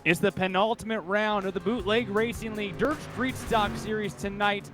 It's the penultimate round of the Bootleg Racing League Dirt Street Stock Series tonight.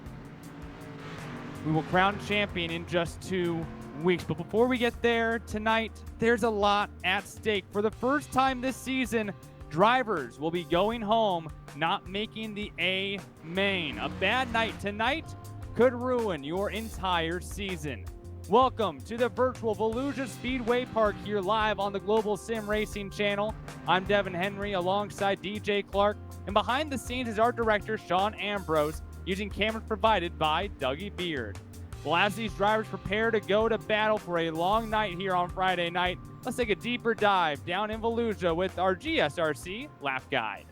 We will crown champion in just 2 weeks. But before we get there tonight, there's a lot at stake. For the first time this season, drivers will be going home, not making the A main. A bad night tonight could ruin your entire season. Welcome to the virtual Volusia Speedway Park here live on the Global Sim Racing channel. I'm Devin Henry alongside DJ Clark, and behind the scenes is our director Sean Ambrose, using cameras provided by Dougie Beard. Well, as these drivers prepare to go to battle for a long night here on Friday night, let's take a deeper dive down in Volusia with our GSRC lap guide.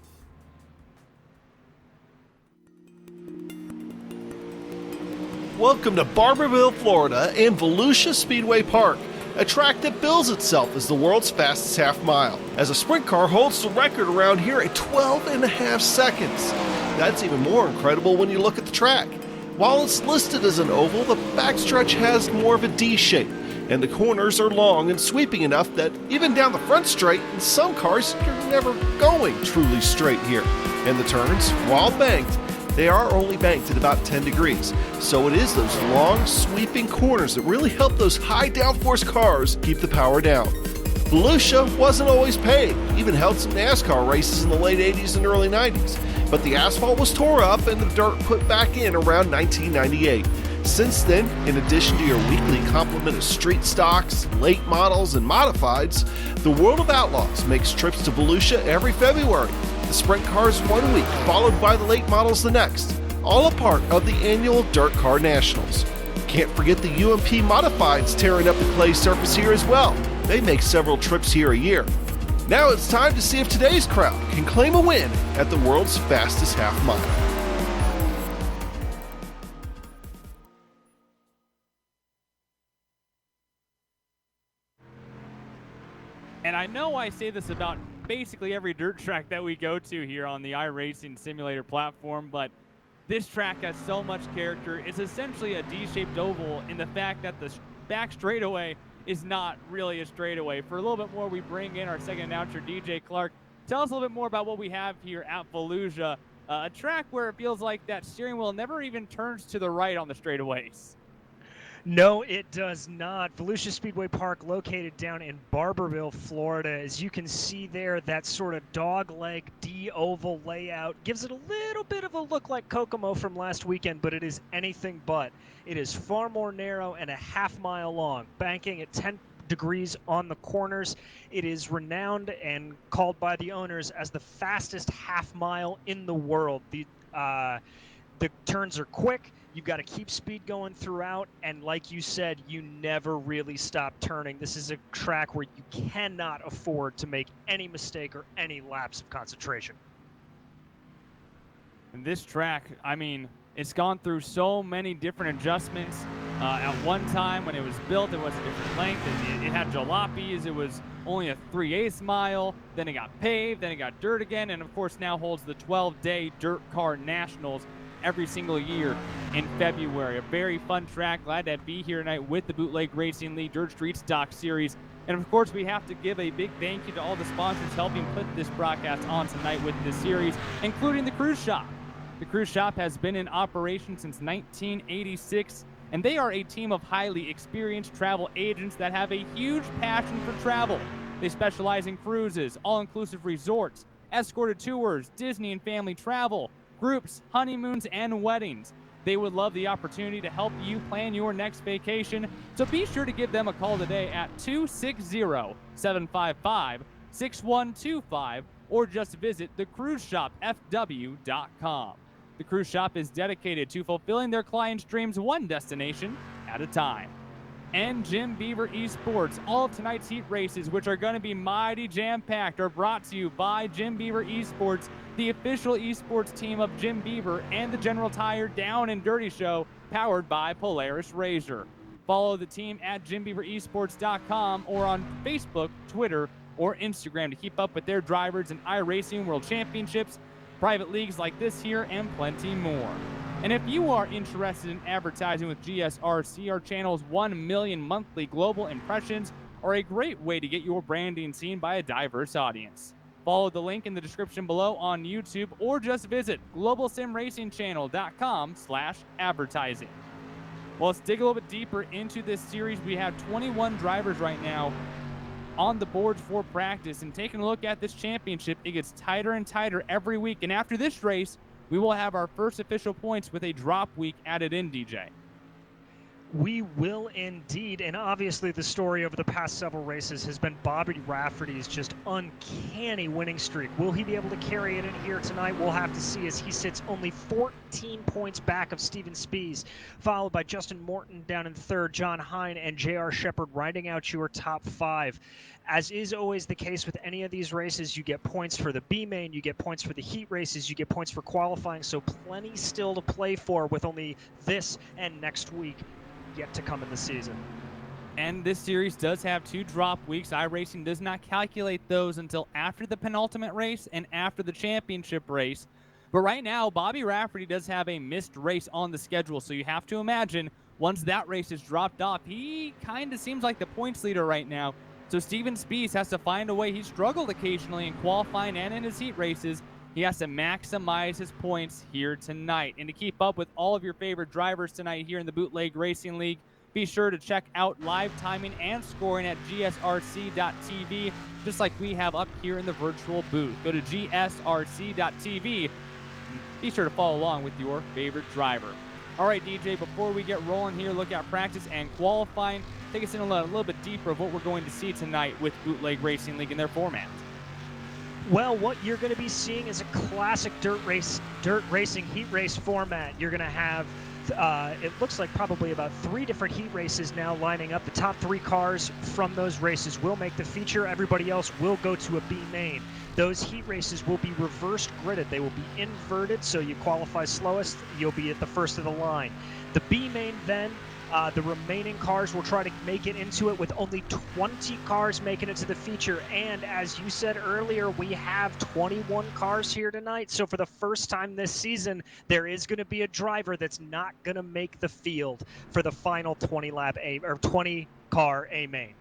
Welcome to Barberville, Florida and Volusia Speedway Park, a track that bills itself as the world's fastest half mile, as a sprint car holds the record around here at 12.5 seconds. That's even more incredible when you look at the track. While it's listed as an oval, the backstretch has more of a D shape, and the corners are long and sweeping enough that even down the front straight, in some cars, you're never going truly straight here. And the turns, while banked, they are only banked at about 10 degrees, so it is those long, sweeping corners that really help those high downforce cars keep the power down. Volusia wasn't always paved, even held some NASCAR races in the late 80s and early 90s, but the asphalt was tore up and the dirt put back in around 1998. Since then, in addition to your weekly complement of street stocks, late models, and modifieds, the World of Outlaws makes trips to Volusia every February. The sprint cars 1 week, followed by the late models the next, all a part of the annual Dirt Car Nationals. Can't forget the UMP Modifieds tearing up the clay surface here as well. They make several trips here a year. Now it's time to see if today's crowd can claim a win at the world's fastest half mile. And I know I say this about basically every dirt track that we go to here on the iRacing simulator platform, but this track has so much character. It's essentially a D-shaped oval in the fact that the back straightaway is not really a straightaway. For a little bit more, we bring in our second announcer, DJ Clark. Tell us a little bit more about what we have here at Volusia, a track where it feels like that steering wheel never even turns to the right on the straightaways. No, it does not. Volusia Speedway Park, located down in Barberville, Florida. As you can see there, that sort of dog-leg D-oval layout gives it a little bit of a look like Kokomo from last weekend, but it is anything but. It is far more narrow and a half mile long, banking at 10 degrees on the corners. It is renowned and called by the owners as the fastest half mile in the world. The turns are quick. You've got to keep speed going throughout, and like you said, you never really stop turning. This is a track where you cannot afford to make any mistake or any lapse of concentration. And this track, I mean, it's gone through so many different adjustments. At one time when it was built, it was a different length. It had jalopies. It was only a 3/8 mile. Then it got paved. Then it got dirt again. And, of course, now holds the 12-day Dirt Car Nationals every single year in February. A very fun track. Glad to be here tonight with the Bootleg Racing League Dirt Street Stock Series. And, of course, we have to give a big thank you to all the sponsors helping put this broadcast on tonight with this series, including the Cruise Shop. The Cruise Shop has been in operation since 1986, and they are a team of highly experienced travel agents that have a huge passion for travel. They specialize in cruises, all-inclusive resorts, escorted tours, Disney and family travel, groups, honeymoons, and weddings. They would love the opportunity to help you plan your next vacation, so be sure to give them a call today at 260-755-6125 or just visit thecruiseshopfw.com. The Cruise Shop is dedicated to fulfilling their clients' dreams one destination at a time. And Jim Beaver Esports. All of tonight's heat races, which are going to be mighty jam-packed, are brought to you by Jim Beaver Esports, the official esports team of Jim Beaver and the General Tire Down and Dirty Show, powered by Polaris Razor. Follow the team at JimBeaverEsports.com or on Facebook, Twitter, or Instagram to keep up with their drivers in iRacing World Championships, private leagues like this here, and plenty more. And if you are interested in advertising with GSRC, our channel's 1 million monthly global impressions are a great way to get your branding seen by a diverse audience. Follow the link in the description below on YouTube, or just visit globalsimracingchannel.com/advertising. Well, let's dig a little bit deeper into this series. We have 21 drivers right now on the boards for practice, and taking a look at this championship, it gets tighter and tighter every week. And after this race, we will have our first official points with a drop week added in, DJ. We will indeed, and obviously the story over the past several races has been Bobby Rafferty's just uncanny winning streak. Will he be able to carry it in here tonight? We'll have to see, as he sits only 14 points back of Steven Spees, followed by Justin Morton down in third, John Hine and J.R. Shepard rounding out your top five. As is always the case with any of these races, you get points for the B main, you get points for the heat races, you get points for qualifying, so plenty still to play for with only this and next week yet to come in the season. And this series does have 2 drop weeks. iRacing does not calculate those until after the penultimate race and after the championship race. But right now, Bobby Rafferty does have a missed race on the schedule, so you have to imagine once that race is dropped off, he kind of seems like the points leader right now. So Steven Spees has to find a way. He struggled occasionally in qualifying and in his heat races. He has to maximize his points here tonight. And to keep up with all of your favorite drivers tonight here in the Bootleg Racing League, be sure to check out live timing and scoring at gsrc.tv, just like we have up here in the virtual booth. Go to gsrc.tv. Be sure to follow along with your favorite driver. All right, DJ, before we get rolling here, look at practice and qualifying. Take us in a little bit deeper of what we're going to see tonight with Bootleg Racing League and their format. Well, what you're going to be seeing is a classic dirt racing heat race format. You're going to have, it looks like probably about 3 different heat races now lining up. The top 3 cars from those races will make the feature. Everybody else will go to a B main. Those heat races will be reversed gridded. They will be inverted, so you qualify slowest, you'll be at the first of the line. The B main then, the remaining cars will try to make it into it, with only 20 cars making it to the feature. And as you said earlier, we have 21 cars here tonight. So for the first time this season, there is going to be a driver that's not going to make the field for the final 20 car A main.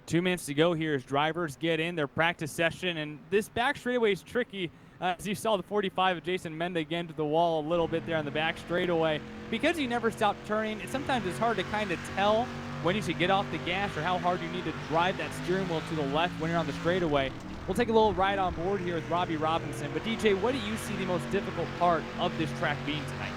2 minutes to go here as drivers get in their practice session, and this back straightaway is tricky. As you saw the 45 of Jason Menda again to the wall a little bit there on the back straightaway. Because you never stop turning, sometimes it's hard to kind of tell when you should get off the gas or how hard you need to drive that steering wheel to the left when you're on the straightaway. We'll take a little ride on board here with Robbie Robertson. But DJ, what do you see the most difficult part of this track being tonight?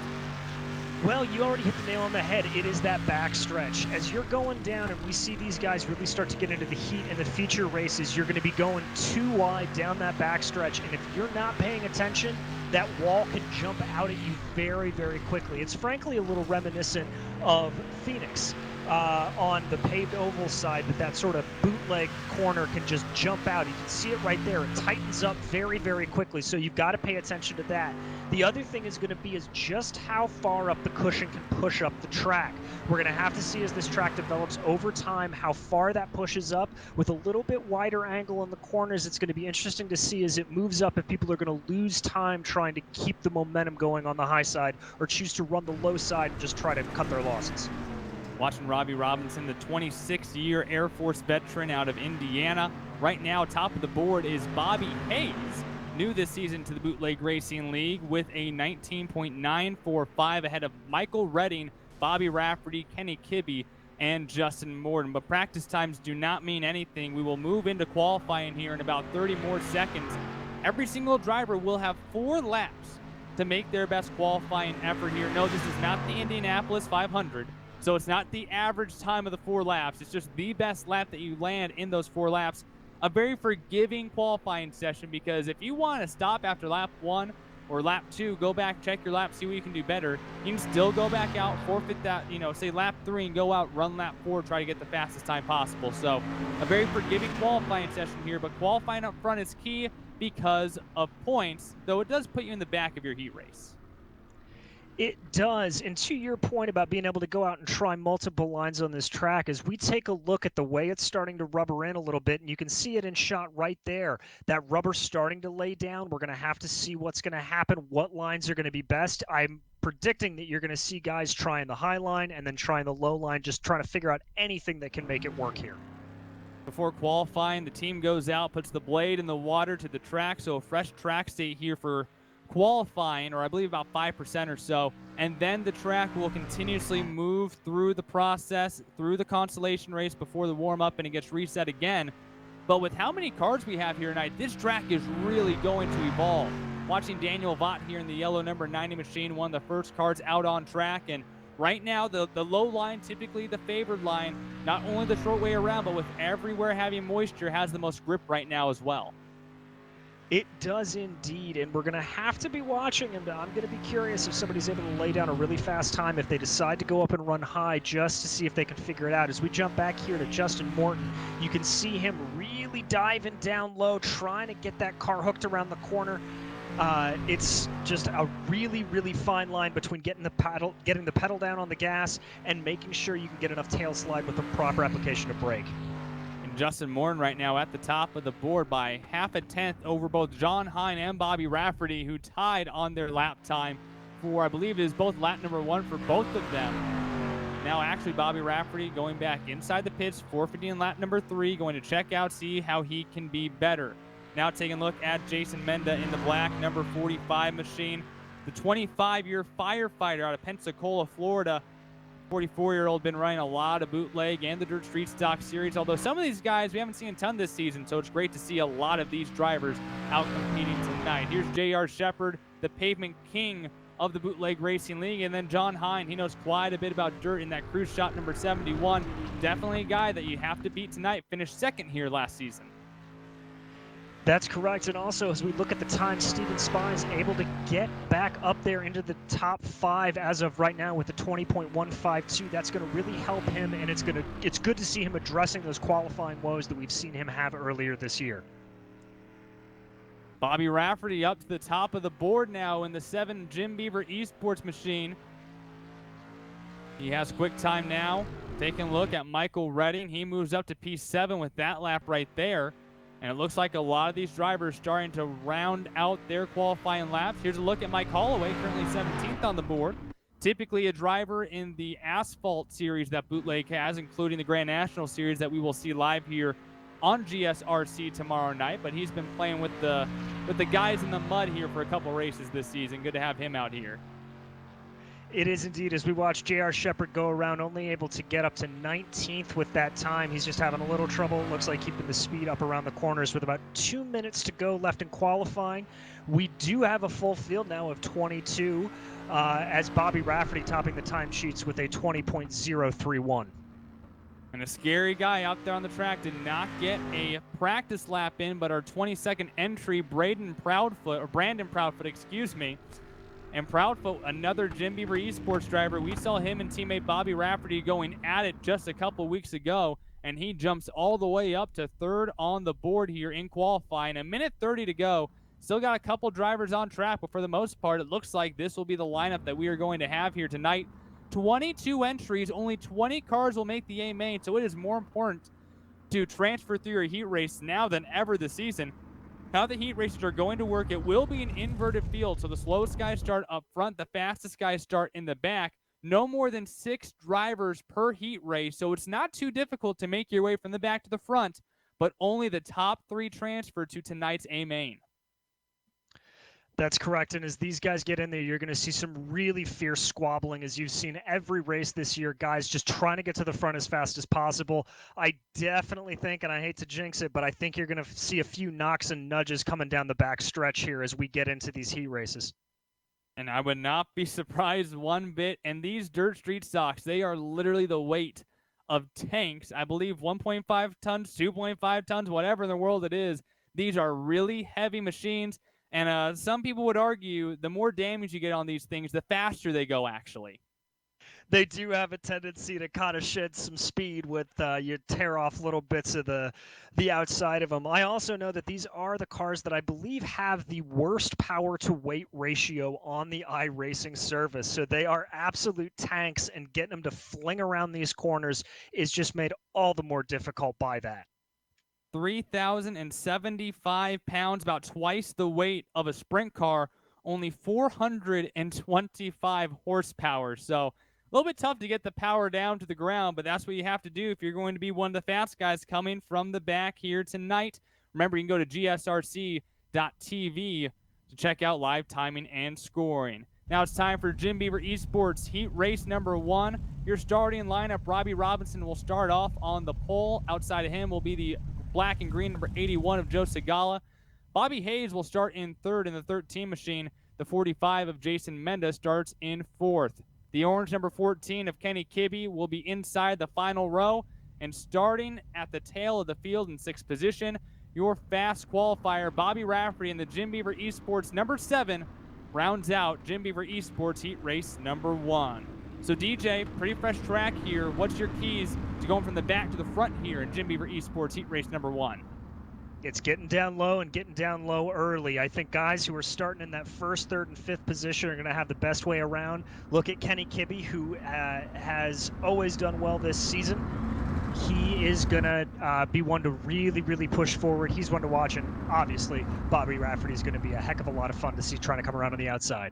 Well, you already hit the nail on the head. It is that back stretch. As you're going down and we see these guys really start to get into the heat and the feature races, you're going to be going too wide down that back stretch. And if you're not paying attention, that wall can jump out at you very, very quickly. It's frankly a little reminiscent of Phoenix on the paved oval side, but that sort of bootleg corner can just jump out. You can see it right there. It tightens up very, very quickly, so you've got to pay attention to that. The other thing is going to be is just how far up the cushion can push up the track. We're going to have to see as this track develops over time how far that pushes up. With a little bit wider angle in the corners, it's going to be interesting to see as it moves up if people are going to lose time trying to keep the momentum going on the high side or choose to run the low side and just try to cut their losses. Watching Robbie Robertson, the 26-year Air Force veteran out of Indiana. Right now, top of the board is Bobby Hayes, new this season to the Bootleg Racing League with a 19.945 ahead of Michael Redding, Bobby Rafferty, Kenny Kibbe, and Justin Morton. But practice times do not mean anything. We will move into qualifying here in about 30 more seconds. Every single driver will have 4 laps to make their best qualifying effort here. No, this is not the Indianapolis 500. So it's not the average time of the 4 laps. It's just the best lap that you land in those 4 laps. A very forgiving qualifying session, because if you want to stop after lap 1 or lap 2, go back, check your lap, see what you can do better. You can still go back out, forfeit that, say lap 3 and go out, run lap 4, try to get the fastest time possible. So a very forgiving qualifying session here, but qualifying up front is key because of points, though it does put you in the back of your heat race. It does, and to your point about being able to go out and try multiple lines on this track, as we take a look at the way it's starting to rubber in a little bit, and you can see it in shot right there, that rubber starting to lay down. We're going to have to see what's going to happen, what lines are going to be best. I'm predicting that you're going to see guys trying the high line and then trying the low line, just trying to figure out anything that can make it work here. Before qualifying, the team goes out, puts the blade in the water to the track, so a fresh track state here for qualifying, or I believe about 5% or so, and then the track will continuously move through the process, through the consolation race before the warm-up, and it gets reset again. But with how many cars we have here tonight, this track is really going to evolve. Watching Daniel Vaught here in the yellow number 90 machine, one of the first cars out on track, and right now the low line, typically the favored line, not only the short way around, but with everywhere having moisture, has the most grip right now as well. It does indeed, and we're going to have to be watching, and I'm going to be curious if somebody's able to lay down a really fast time if they decide to go up and run high just to see if they can figure it out. As we jump back here to Justin Morton, you can see him really diving down low, trying to get that car hooked around the corner. It's just a really, really fine line between getting the pedal down on the gas and making sure you can get enough tail slide with the proper application of brake. Justin Morton right now at the top of the board by half a tenth over both John Hine and Bobby Rafferty, who tied on their lap time for, I believe it is both lap number 1 for both of them. Now actually Bobby Rafferty going back inside the pits, forfeiting lap number 3, going to check out, see how he can be better. Now taking a look at Jason Menda in the black number 45 machine, the 25-year firefighter out of Pensacola, Florida. 44-year-old, been running a lot of bootleg and the Dirt Street Stock Series, although some of these guys we haven't seen a ton this season, so it's great to see a lot of these drivers out competing tonight. Here's J.R. Shepard, the pavement king of the Bootleg Racing League, and then John Hine. He knows quite a bit about dirt in that cruise shot number 71. Definitely a guy that you have to beat tonight. Finished second here last season. That's correct, and also as we look at the time, Steven Spees able to get back up there into the top 5 as of right now with the 20.152. That's going to really help him, and it's good to see him addressing those qualifying woes that we've seen him have earlier this year. Bobby Rafferty up to the top of the board now in the 7 Jim Beaver Esports machine. He has quick time now. Taking a look at Michael Redding. He moves up to P7 with that lap right there. And it looks like a lot of these drivers starting to round out their qualifying laps. Here's a look at Mike Holloway, currently 17th on the board. Typically a driver in the asphalt series that Bootleg has, including the Grand National Series that we will see live here on GSRC tomorrow night. But he's been playing with the guys in the mud here for a couple races this season. Good to have him out here. It is indeed, as we watch J.R. Shepard go around, only able to get up to 19th with that time. He's just having a little trouble, looks like, keeping the speed up around the corners with about 2 minutes to go left in qualifying. We do have a full field now of 22, as Bobby Rafferty topping the timesheets with a 20.031. And a scary guy out there on the track did not get a practice lap in, but our 22nd entry, Brandon Proudfoot, excuse me. And Proudfoot, another Jim Beaver Esports driver. We saw him and teammate Bobby Rafferty going at it just a couple weeks ago, and he jumps all the way up to 3rd on the board here in qualifying. A minute 30 to go. Still got a couple drivers on track, but for the most part, it looks like this will be the lineup that we are going to have here tonight. 22 entries, only 20 cars will make the A main, so it is more important to transfer through your heat race now than ever this season. How the heat races are going to work, it will be an inverted field, so the slowest guys start up front, the fastest guys start in the back. No more than 6 drivers per heat race, so it's not too difficult to make your way from the back to the front, but only the top 3 transfer to tonight's A main. That's correct, and as these guys get in there, you're going to see some really fierce squabbling, as you've seen every race this year, guys just trying to get to the front as fast as possible. I definitely think, and I hate to jinx it, but I think you're going to see a few knocks and nudges coming down the back stretch here as we get into these heat races. And I would not be surprised one bit. And these Dirt Street Stocks, they are literally the weight of tanks. I believe 1.5 tons, 2.5 tons, whatever in the world it is. These are really heavy machines. And some people would argue the more damage you get on these things, the faster they go, actually. They do have a tendency to kind of shed some speed with you tear off little bits of the outside of them. I also know that these are the cars that I believe have the worst power to weight ratio on the iRacing service. So they are absolute tanks, and getting them to fling around these corners is just made all the more difficult by that. 3,075 pounds, about twice the weight of a sprint car, only 425 horsepower. So A little bit tough to get the power down to the ground, but that's what you have to do if you're going to be one of the fast guys coming from the back here tonight. Remember, you can go to gsrc.tv to check out live timing and scoring. Now it's time for Jim Beaver Esports Heat Race number 1. Your starting lineup, Robbie Robertson will start off on the pole. Outside of him will be the black and green number 81 of Joe Segala. Bobby Hayes will start in third in the 13 machine. The 45 of Jason Menda starts in fourth. The orange number 14 of Kenny Kibbe will be inside the final row. And starting at the tail of the field in sixth position, your fast qualifier, Bobby Rafferty, in the Jim Beaver Esports number 7, rounds out Jim Beaver Esports Heat Race number 1. So DJ, pretty fresh track here. What's your keys to going from the back to the front here in Jim Beaver Esports Heat Race number 1? It's getting down low and getting down low early. I think guys who are starting in that first, third, and fifth position are going to have the best way around. Look at Kenny Kibbe, who has always done well this season. He is going to be one to really, really push forward. He's one to watch, and obviously Bobby Rafferty is going to be a heck of a lot of fun to see trying to come around on the outside.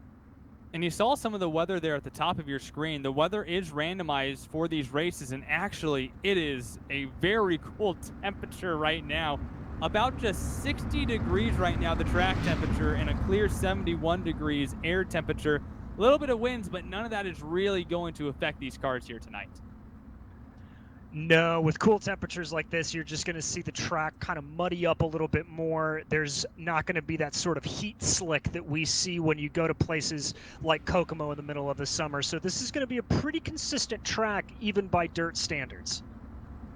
And you saw some of the weather there at the top of your screen. The weather is randomized for these races, and actually it is a very cool temperature right now. About just 60 degrees right now, the track temperature, and a clear 71 degrees air temperature. A little bit of winds, but none of that is really going to affect these cars here tonight. No, with cool temperatures like this, you're just going to see the track kind of muddy up a little bit more. There's not going to be that sort of heat slick that we see when you go to places like Kokomo in the middle of the summer. So this is going to be a pretty consistent track, even by dirt standards.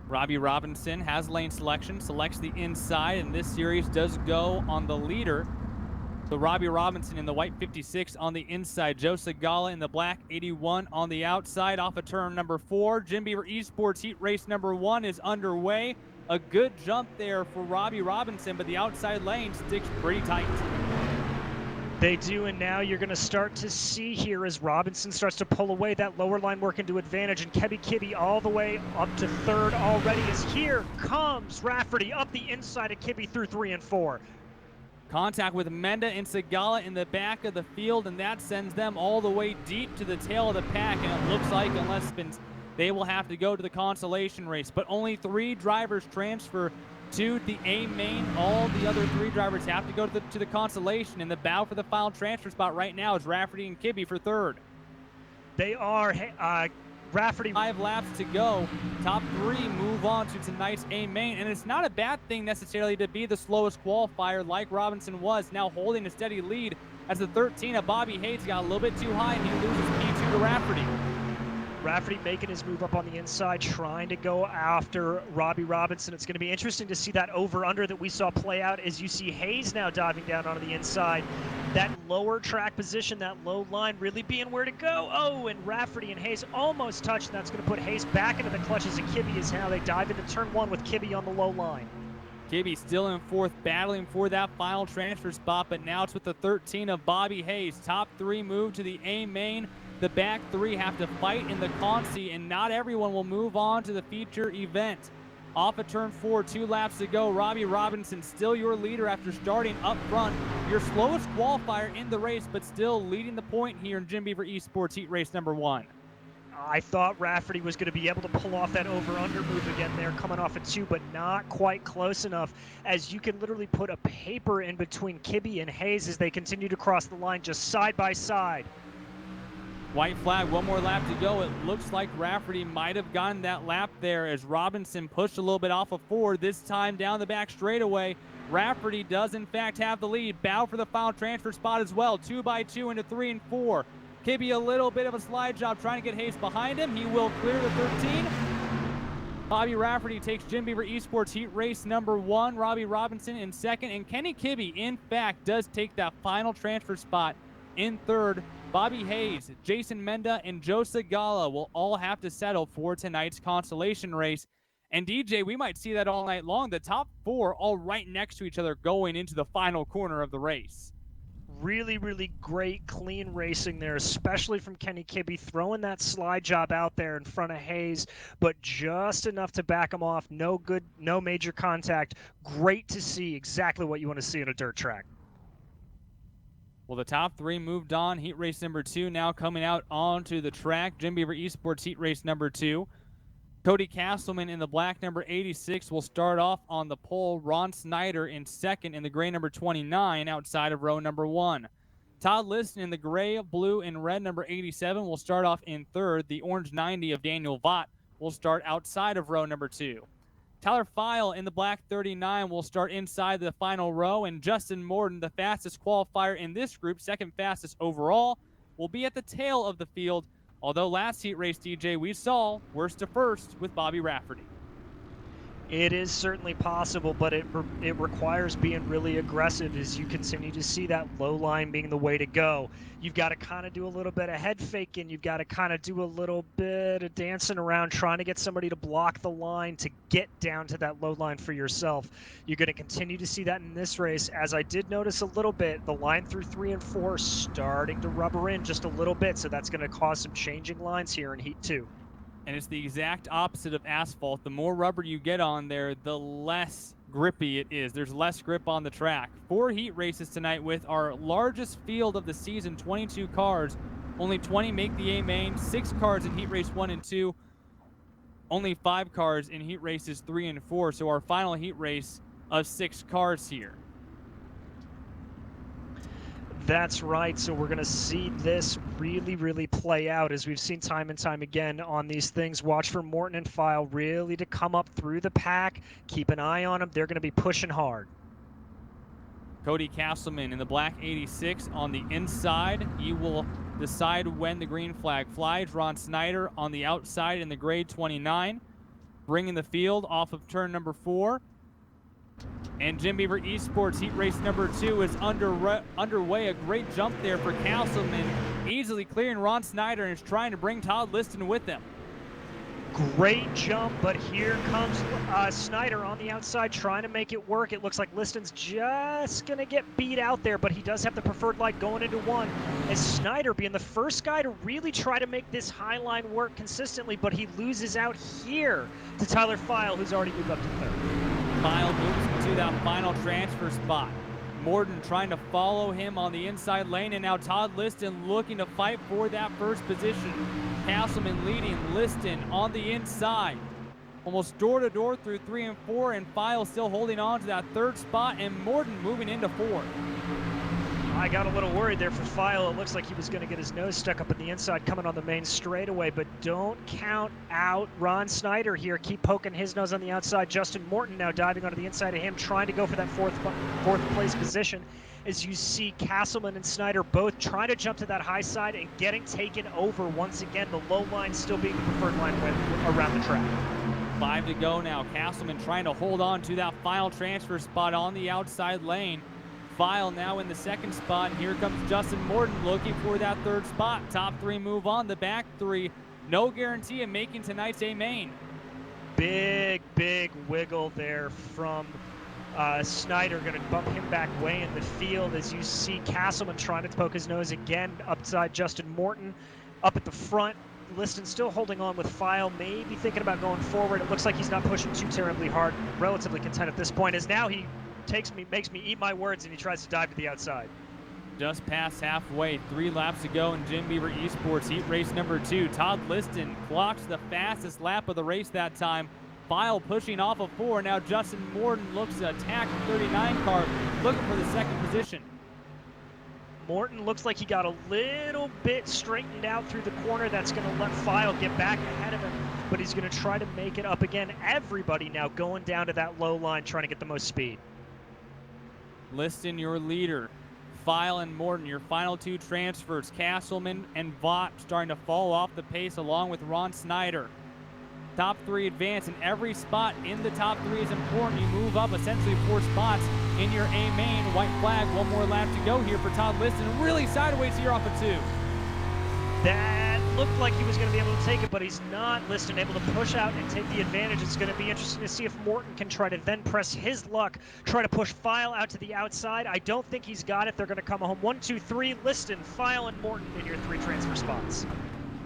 Robbie Robinson has lane selection, selects the inside, and this series does go on the leader. So Robbie Robinson in the white 56 on the inside, Joe Segala in the black 81 on the outside off of turn number 4. Jim Beaver Esports Heat Race number 1 is underway. A good jump there for Robbie Robinson, but the outside lane sticks pretty tight. They do, and now you're going to start to see here as Robinson starts to pull away that lower line work into advantage, and Kenny Kibbe all the way up to third already as here comes Rafferty up the inside of Kibbe through 3 and 4. Contact with Menda and Segala in the back of the field, and that sends them all the way deep to the tail of the pack, and it looks like unless they will have to go to the consolation race. But only 3 drivers transfer to the A main. All the other 3 drivers have to go to the consolation, and the battle for the final transfer spot right now is Rafferty and Kibbe for third. They are Rafferty. 5 laps to go. Top 3 move on to tonight's A main, and it's not a bad thing necessarily to be the slowest qualifier like Robinson was, now holding a steady lead as the 13 of Bobby Hayes got a little bit too high and he loses P2 to Rafferty. Rafferty making his move up on the inside, trying to go after Robbie Robinson. It's going to be interesting to see that over-under that we saw play out as you see Hayes now diving down onto the inside. That lower track position, that low line really being where to go. Oh, and Rafferty and Hayes almost touched, and that's going to put Hayes back into the clutches of Kibbe as now they dive into turn 1 with Kibbe on the low line. Kibbe still in fourth, battling for that final transfer spot, but now it's with the 13 of Bobby Hayes. Top 3 move to the A main. The back 3 have to fight in the consi, and not everyone will move on to the feature event. Off of turn 4, 2 laps to go. Robbie Robinson still your leader after starting up front. Your slowest qualifier in the race, but still leading the point here in Jim Beaver Esports Heat Race number 1. I thought Rafferty was going to be able to pull off that over-under move again there, coming off at 2, but not quite close enough, as you can literally put a paper in between Kibbe and Hayes as they continue to cross the line just side by side. White flag, 1 more lap to go. It looks like Rafferty might have gotten that lap there as Robinson pushed a little bit off of 4, this time down the back straightaway. Rafferty does in fact have the lead. Bow for the final transfer spot as well. 2 by 2 into 3 and 4. Kibbe a little bit of a slide job trying to get Hayes behind him. He will clear the 13. Bobby Rafferty takes Jim Beaver Esports Heat Race number 1. Robbie Robinson in second, and Kenny Kibbe in fact does take that final transfer spot in third. Bobby Hayes, Jason Menda, and Joe Segala will all have to settle for tonight's consolation race. And DJ, we might see that all night long. The top 4 all right next to each other going into the final corner of the race. Really, really great, clean racing there, especially from Kenny Kibbe, throwing that slide job out there in front of Hayes, but just enough to back him off. No major contact. Great to see, exactly what you want to see in a dirt track. Well, the top 3 moved on. Heat race number 2 now coming out onto the track. Jim Beaver Esports heat race number 2. Cody Castleman in the black number 86 will start off on the pole. Ron Snyder in second in the gray number 29 outside of row number 1. Todd Liston in the gray, blue, and red number 87 will start off in third. The orange 90 of Daniel Vaught will start outside of row number 2. Tyler File in the black 39 will start inside the final row, and Justin Morton, the fastest qualifier in this group, second fastest overall, will be at the tail of the field. Although last heat race, DJ, we saw worst to first with Bobby Rafferty. It is certainly possible, but it requires being really aggressive as you continue to see that low line being the way to go. You've got to kind of do a little bit of head faking. You've got to kind of do a little bit of dancing around, trying to get somebody to block the line to get down to that low line for yourself. You're going to continue to see that in this race. As I did notice a little bit, the line through 3 and 4 starting to rubber in just a little bit, so that's going to cause some changing lines here in Heat 2. And it's the exact opposite of asphalt. The more rubber you get on there, the less grippy it is. There's less grip on the track. 4 heat races tonight with our largest field of the season, 22 cars. Only 20 make the A main, 6 cars in heat race 1 and 2. Only 5 cars in heat races 3 and 4. So our final heat race of 6 cars here. That's right. So we're going to see this really play out as we've seen time and time again on these things. Watch for Morton and File really to come up through the pack. Keep an eye on them. They're going to be pushing hard. Cody Castleman in the black 86 on the inside. He will decide when the green flag flies. Ron Snyder on the outside in the gray 29. Bringing the field off of turn number 4. And Jim Beaver Esports heat race number 2 is underway. A great jump there for Castleman, easily clearing Ron Snyder, and is trying to bring Todd Liston with him. Great jump, but here comes Snyder on the outside trying to make it work. It looks like Liston's just going to get beat out there, but he does have the preferred light going into 1. As Snyder being the first guy to really try to make this high line work consistently, but he loses out here to Tyler File, who's already moved up to 3rd. File moves to that final transfer spot. Morton trying to follow him on the inside lane, and now Todd Liston looking to fight for that first position. Castleman leading, Liston on the inside. Almost door-to-door through 3 and 4, and File still holding on to that 3rd spot, and Morton moving into 4th. I got a little worried there for File. It looks like he was going to get his nose stuck up in the inside coming on the main straightaway, but don't count out Ron Snyder here. Keep poking his nose on the outside. Justin Morton now diving onto the inside of him, trying to go for that fourth place position. As you see Castleman and Snyder both trying to jump to that high side and getting taken over once again. The low line still being the preferred line around the track. 5 to go now. Castleman trying to hold on to that final transfer spot on the outside lane. File now in the 2nd spot, and here comes Justin Morton looking for that 3rd spot. Top 3 move on, the back 3, no guarantee of making tonight's A main. Big wiggle there from Snyder, going to bump him back way in the field as you see Castleman trying to poke his nose again upside Justin Morton up at the front. Liston still holding on with File, maybe thinking about going forward. It looks like he's not pushing too terribly hard, relatively content at this point, as now he makes me eat my words, and he tries to dive to the outside. Just past halfway, 3 laps to go in Jim Beaver Esports heat race number 2. Todd Liston clocks the fastest lap of the race that time. File pushing off of 4. Now Justin Morton looks to attack the 39 car, looking for the 2nd position. Morton looks like he got a little bit straightened out through the corner. That's going to let File get back ahead of him, but he's going to try to make it up again. Everybody now going down to that low line trying to get the most speed. Liston, your leader. File and Morton, your final 2 transfers. Castleman and Vaught starting to fall off the pace along with Ron Snyder. Top 3 advance, and every spot in the top 3 is important. You move up essentially 4 spots in your A main. White flag, 1 more lap to go here for Todd Liston. Really sideways here off of 2. That looked like he was going to be able to take it, but he's not. Liston able to push out and take the advantage. It's going to be interesting to see if Morton can try to then press his luck, try to push File out to the outside. I don't think he's got it. They're going to come home 1, 2, 3. Liston, File, and Morton in your 3 transfer spots.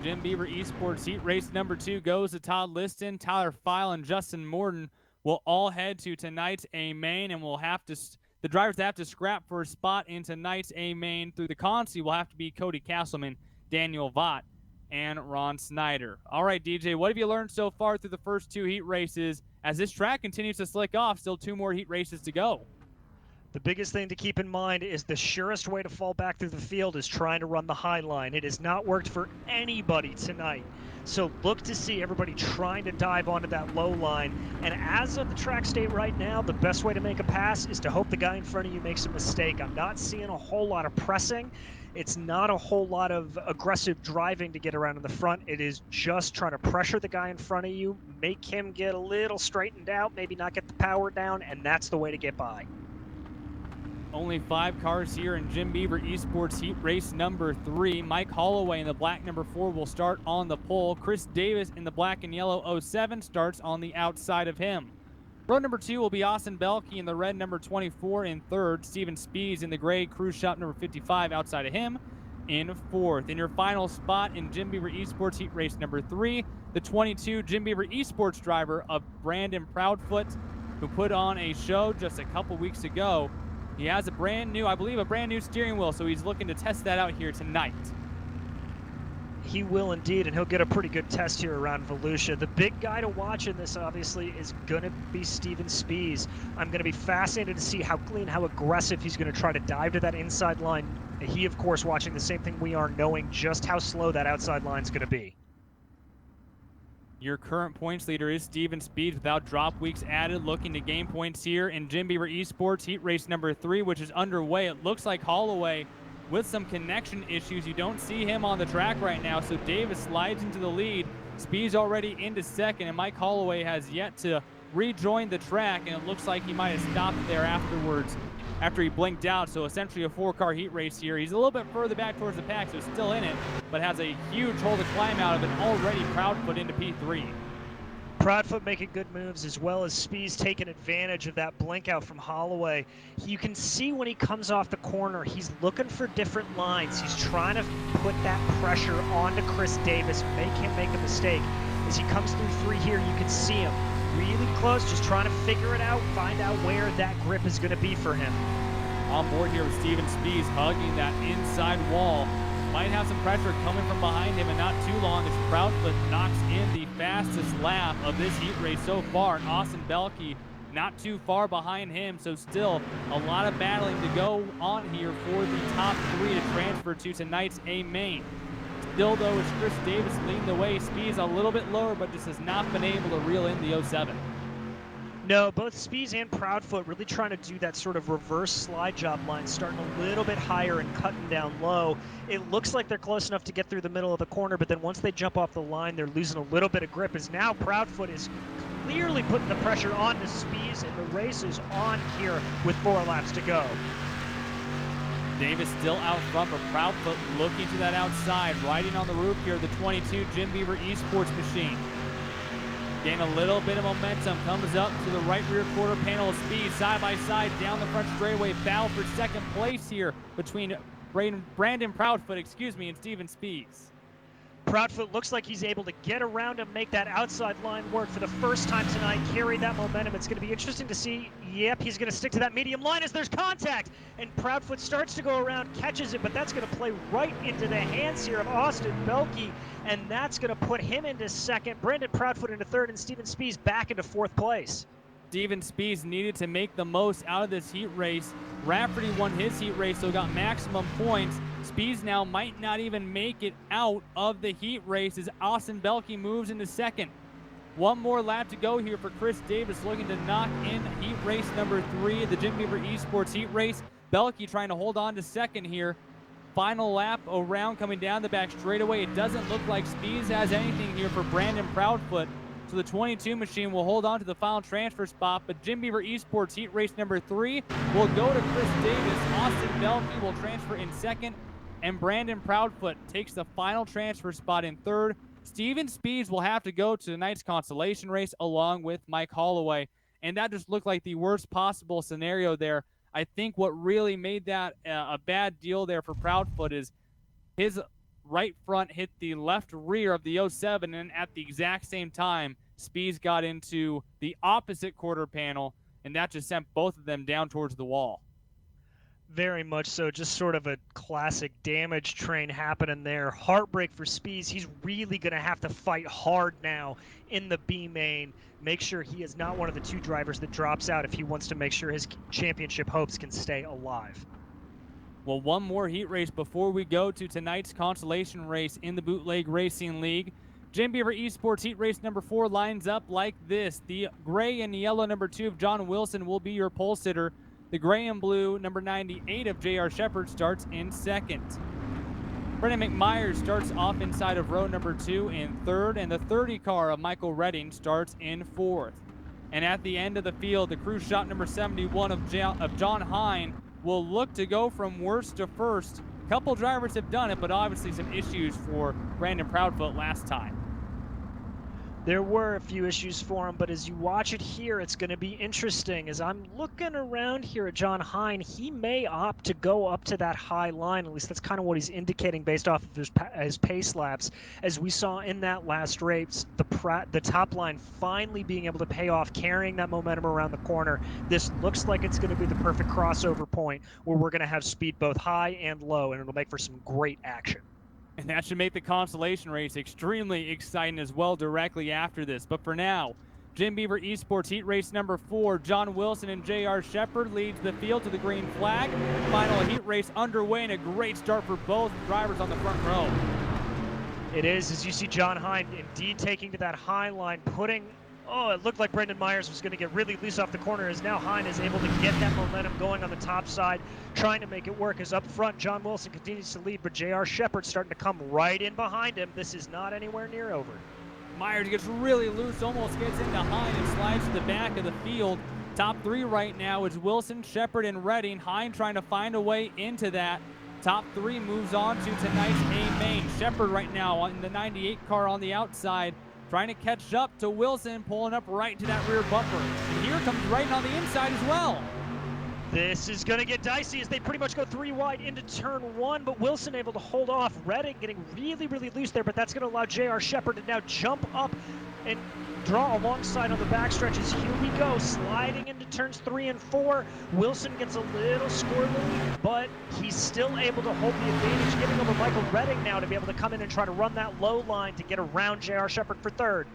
Jim Beaver Esports heat race number 2 goes to Todd Liston. Tyler File and Justin Morton will all head to tonight's A main, and we'll have to The drivers that have to scrap for a spot in tonight's A main through the Consi will have to be Cody Castleman, Daniel Vaught, and Ron Snyder. All right, DJ, what have you learned so far through the first 2 heat races as this track continues to slick off? Still 2 more heat races to go. The biggest thing to keep in mind is the surest way to fall back through the field is trying to run the high line. It has not worked for anybody tonight. So look to see everybody trying to dive onto that low line. And as of the track state right now, the best way to make a pass is to hope the guy in front of you makes a mistake. I'm not seeing a whole lot of pressing. It's not a whole lot of aggressive driving to get around in the front. It is just trying to pressure the guy in front of you, make him get a little straightened out, maybe not get the power down, and that's the way to get by. Only 5 cars here in Jim Beaver Esports Heat Race number 3. Mike Holloway in the black number 4 will start on the pole. Chris Davis in the black and yellow 07 starts on the outside of him. Row number 2 will be Austin Belkey in the red number 24 in 3rd. Steven Spees in the gray cruise shop number 55 outside of him in 4th. In your final spot in Jim Beaver Esports Heat Race number 3, the 22 Jim Beaver Esports driver of Brandon Proudfoot, who put on a show just a couple weeks ago. He has a brand new steering wheel, so he's looking to test that out here tonight. He will indeed, and he'll get a pretty good test here around Volusia. The big guy to watch in this, obviously, is going to be Steven Spees. I'm going to be fascinated to see how clean, how aggressive he's going to try to dive to that inside line. He, of course, watching the same thing we are, knowing just how slow that outside line is going to be. Your current points leader is Steven Speed without drop weeks added, looking to gain points here in Jim Beaver Esports Heat Race number 3, which is underway. It looks like Holloway with some connection issues. You don't see him on the track right now, so Davis slides into the lead. Speed's already into second, and Mike Holloway has yet to rejoin the track, and it looks like he might have stopped there afterwards after he blinked out. So essentially a 4-car heat race here. He's a little bit further back towards the pack, so still in it, but has a huge hole to climb out of it. Already Proudfoot into P3. Proudfoot making good moves, as well as Spees taking advantage of that blink out from Holloway. You can see when he comes off the corner, he's looking for different lines. He's trying to put that pressure onto Chris Davis, make him make a mistake. As he comes through 3 here, you can see him really close, just trying to figure it out, find out where that grip is going to be for him. On board here with Steven Spees, hugging that inside wall. Might have some pressure coming from behind him, and not too long as Proudfoot knocks in the fastest lap of this heat race so far. And Austin Belkey not too far behind him, so still a lot of battling to go on here for the top 3 to transfer to tonight's A main. Still, though, it's Chris Davis leading the way. Spees a little bit lower, but just has not been able to reel in the 07. No, both Spees and Proudfoot really trying to do that sort of reverse slide job line, starting a little bit higher and cutting down low. It looks like they're close enough to get through the middle of the corner, but then once they jump off the line, they're losing a little bit of grip, as now Proudfoot is clearly putting the pressure on the Spees, and the race is on here with 4 laps to go. Davis still out front, but Proudfoot looking to that outside, riding on the roof here of the 22 Jim Beaver Esports machine. Gain a little bit of momentum, comes up to the right rear quarter panel of Speed, side by side down the front straightaway. Battle for second place here between Brandon Proudfoot, and Steven Spees. Proudfoot looks like he's able to get around and make that outside line work for the first time tonight, carry that momentum. It's going to be interesting to see. Yep, he's going to stick to that medium line as there's contact, and Proudfoot starts to go around, catches it, but that's going to play right into the hands here of Austin Belkey, and that's going to put him into second, Brandon Proudfoot into third, and Steven Spees back into 4th place. Steven Spees needed to make the most out of this heat race. Rafferty won his heat race, so got maximum points. Spees now might not even make it out of the heat race as Austin Belkey moves into second. 1 more lap to go here for Chris Davis, looking to knock in heat race number 3 of the Jim Beaver Esports heat race. Belkey trying to hold on to second here. Final lap around, coming down the back straightaway. It doesn't look like Spees has anything here for Brandon Proudfoot. So the 22 machine will hold on to the final transfer spot, but Jim Beaver Esports heat race number 3 will go to Chris Davis. Austin Belkey will transfer in second, and Brandon Proudfoot takes the final transfer spot in third. Steven Spees will have to go to tonight's consolation race along with Mike Holloway, and that just looked like the worst possible scenario there. I think what really made that a bad deal there for Proudfoot is his right front hit the left rear of the 07, and at the exact same time, Spees got into the opposite quarter panel, and that just sent both of them down towards the wall. Very much so. Just sort of a classic damage train happening there. Heartbreak for Spees. He's really going to have to fight hard now in the B main. Make sure he is not one of the two drivers that drops out if he wants to make sure his championship hopes can stay alive. Well, one more heat race before we go to tonight's consolation race in the Bootleg Racing League. Jim Beaver Esports heat race number 4 lines up like this. The gray and yellow number 2 of John Wilson will be your pole sitter. The gray and blue number 98 of J.R. Shepard starts in second. Brendan McMyers starts off inside of row number 2 in third, and the 30 car of Michael Redding starts in fourth. And at the end of the field, the crew shot number 71 of John Hine will look to go from worst to first. A couple drivers have done it, but obviously some issues for Brandon Proudfoot last time. There were a few issues for him, but as you watch it here, it's going to be interesting. As I'm looking around here at John Hine, he may opt to go up to that high line. At least that's kind of what he's indicating based off of his pace laps. As we saw in that last race, the top line finally being able to pay off, carrying that momentum around the corner. This looks like it's going to be the perfect crossover point where we're going to have speed both high and low, and it'll make for some great action. And that should make the consolation race extremely exciting as well directly after this. But for now, Jim Beaver Esports heat race number 4, John Wilson and J.R. Shepard leads the field to the green flag. Final heat race underway, and a great start for both drivers on the front row. It is, as you see John Hine indeed taking to that high line, it looked like Brendan Myers was going to get really loose off the corner, as now Hine is able to get that momentum going on the top side, trying to make it work. As up front, John Wilson continues to lead, but J.R. Shepard starting to come right in behind him. This is not anywhere near over. Myers gets really loose, almost gets into Hine and slides to the back of the field. Top 3 right now is Wilson, Shepard, and Redding. Hine trying to find a way into that. Top 3 moves on to tonight's A main. Shepard right now in the 98 car on the outside, trying to catch up to Wilson, pulling up right to that rear bumper. And here comes Redding on the inside as well. This is going to get dicey as they pretty much go 3 wide into turn 1, but Wilson able to hold off. Redding getting really, really loose there, but that's going to allow J.R. Shepard to now jump up and draw alongside on the back stretches. Here we go, sliding into turns 3 and 4. Wilson gets a little squirrely, but he's still able to hold the advantage, giving over Michael Redding now to be able to come in and try to run that low line to get around J.R. Shepard for third.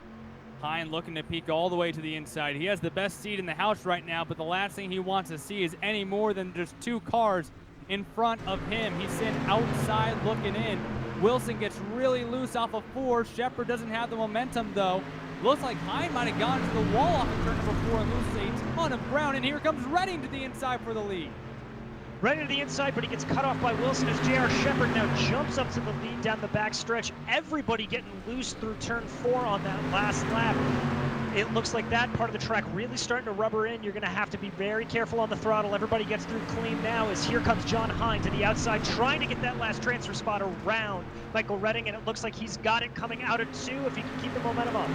Hine looking to peek all the way to the inside. He has the best seat in the house right now, but the last thing he wants to see is any more than just 2 cars in front of him. He's sitting outside looking in. Wilson gets really loose off of 4. Shepard doesn't have the momentum though. Looks like Hine might have gone to the wall off of turn number 4 and loses a ton of ground. And here comes Redding to the inside for the lead. Redding to the inside, but he gets cut off by Wilson as J.R. Shepard now jumps up to the lead down the back stretch. Everybody getting loose through turn 4 on that last lap. It looks like that part of the track really starting to rubber in. You're going to have to be very careful on the throttle. Everybody gets through clean now as here comes John Hine to the outside, trying to get that last transfer spot around Michael Redding, and it looks like he's got it coming out of 2 if he can keep the momentum up.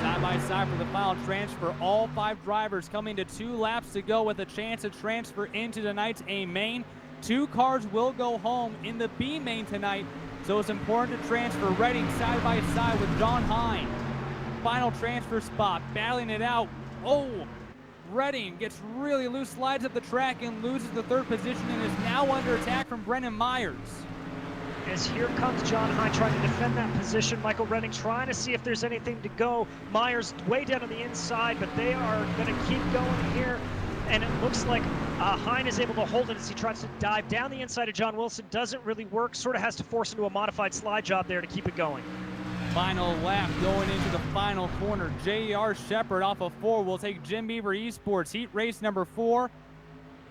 Side by side for the final transfer. All 5 drivers coming to 2 laps to go with a chance to transfer into tonight's A main. 2 cars will go home in the B main tonight, so it's important to transfer Redding side by side with John Hine. Final transfer spot, battling it out. Oh, Redding gets really loose, slides up the track and loses the 3rd position and is now under attack from Brendan Myers. As here comes John Hine trying to defend that position. Michael Redding trying to see if there's anything to go. Myers way down on the inside, but they are going to keep going here. And it looks like Hine is able to hold it as he tries to dive down the inside of John Wilson. Doesn't really work, sort of has to force into a modified slide job there to keep it going. Final lap going into the final corner. J.R. Shepard off of 4 will take Jim Beaver Esports heat race number 4.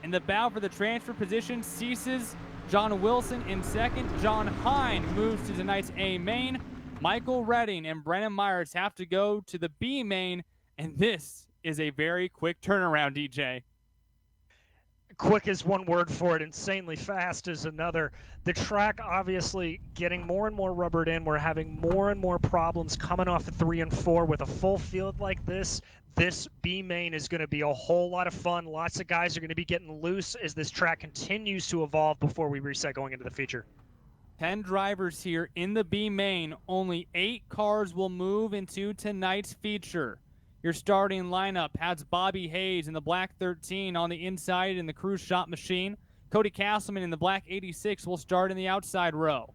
And the battle for the transfer position ceases. John Wilson in second. John Hine moves to tonight's A main. Michael Redding and Brendan Myers have to go to the B main. And this is a very quick turnaround, DJ. Quick is one word for it, insanely fast is another. The track obviously getting more and more rubbered in. We're having more and more problems coming off of 3 and 4 with a full field like this. This B main is going to be a whole lot of fun. Lots of guys are going to be getting loose as this track continues to evolve before we reset going into the feature. 10 drivers here in the B main. Only 8 cars will move into tonight's feature. Your starting lineup has Bobby Hayes in the black 13 on the inside in the Cruise Shop machine. Cody Castleman in the black 86 will start in the outside row.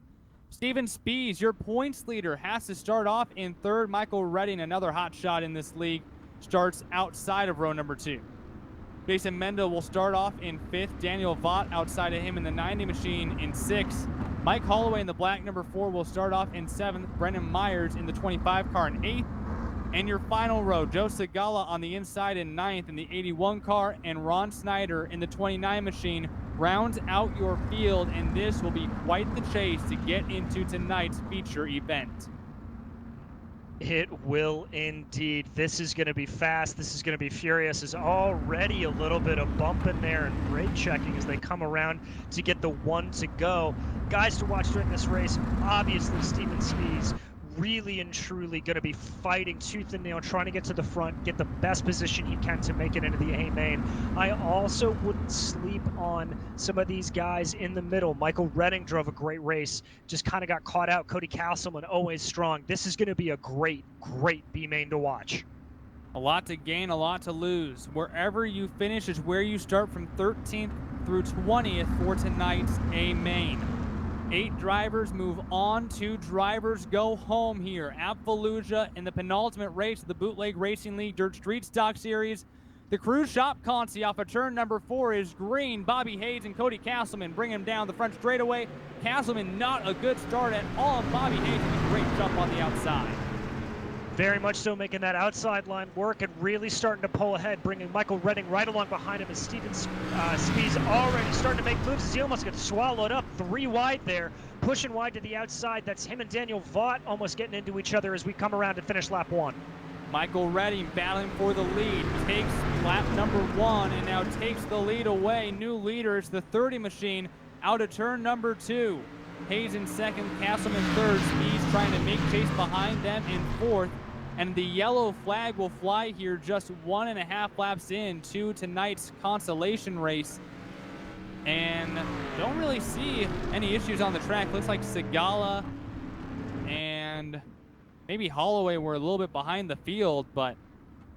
Steven Spees, your points leader, has to start off in third. Michael Redding, another hot shot in this league, starts outside of row number 2. Jason Menda will start off in 5th. Daniel Vaught outside of him in the 90 machine in 6th. Mike Holloway in the black number 4 will start off in 7th. Brendan Myers in the 25 car in 8th. And your final row, Joe Segala on the inside in 9th in the 81 car, and Ron Snyder in the 29 machine rounds out your field, and this will be quite the chase to get into tonight's feature event. It will indeed. This is going to be fast. This is going to be furious. There's already a little bit of bump in there and brake checking as they come around to get the one to go. Guys to watch during this race, obviously Steven Spees, really and truly going to be fighting tooth and nail, trying to get to the front, get the best position he can to make it into the A main. I also wouldn't sleep on some of these guys in the middle. Michael Redding drove a great race, just kind of got caught out. Cody Castleman, always strong. This is going to be a great, great B main to watch. A lot to gain, a lot to lose. Wherever you finish is where you start from 13th through 20th for tonight's A main. 8 drivers move on, 2 drivers go home here at Volusia in the penultimate race of the Bootleg Racing League Dirt Street Stock Series. The crew shop consi off of turn number 4 is green. Bobby Hayes and Cody Castleman bring him down the front straightaway. Castleman not a good start at all. Bobby Hayes with a great jump on the outside. Very much so, making that outside line work and really starting to pull ahead, bringing Michael Redding right along behind him as Steven Spees already starting to make moves as he almost gets swallowed up. 3 wide there, pushing wide to the outside. That's him and Daniel Vaught almost getting into each other as we come around to finish lap 1. Michael Redding battling for the lead, takes lap number 1 and now takes the lead away. New leaders, the 30 machine, out of turn number 2. Hayes in 2nd, Castleman 3rd, Spees trying to make chase behind them in 4th. And the yellow flag will fly here just 1.5 laps into tonight's consolation race. And don't really see any issues on the track. Looks like Segala and maybe Holloway were a little bit behind the field, but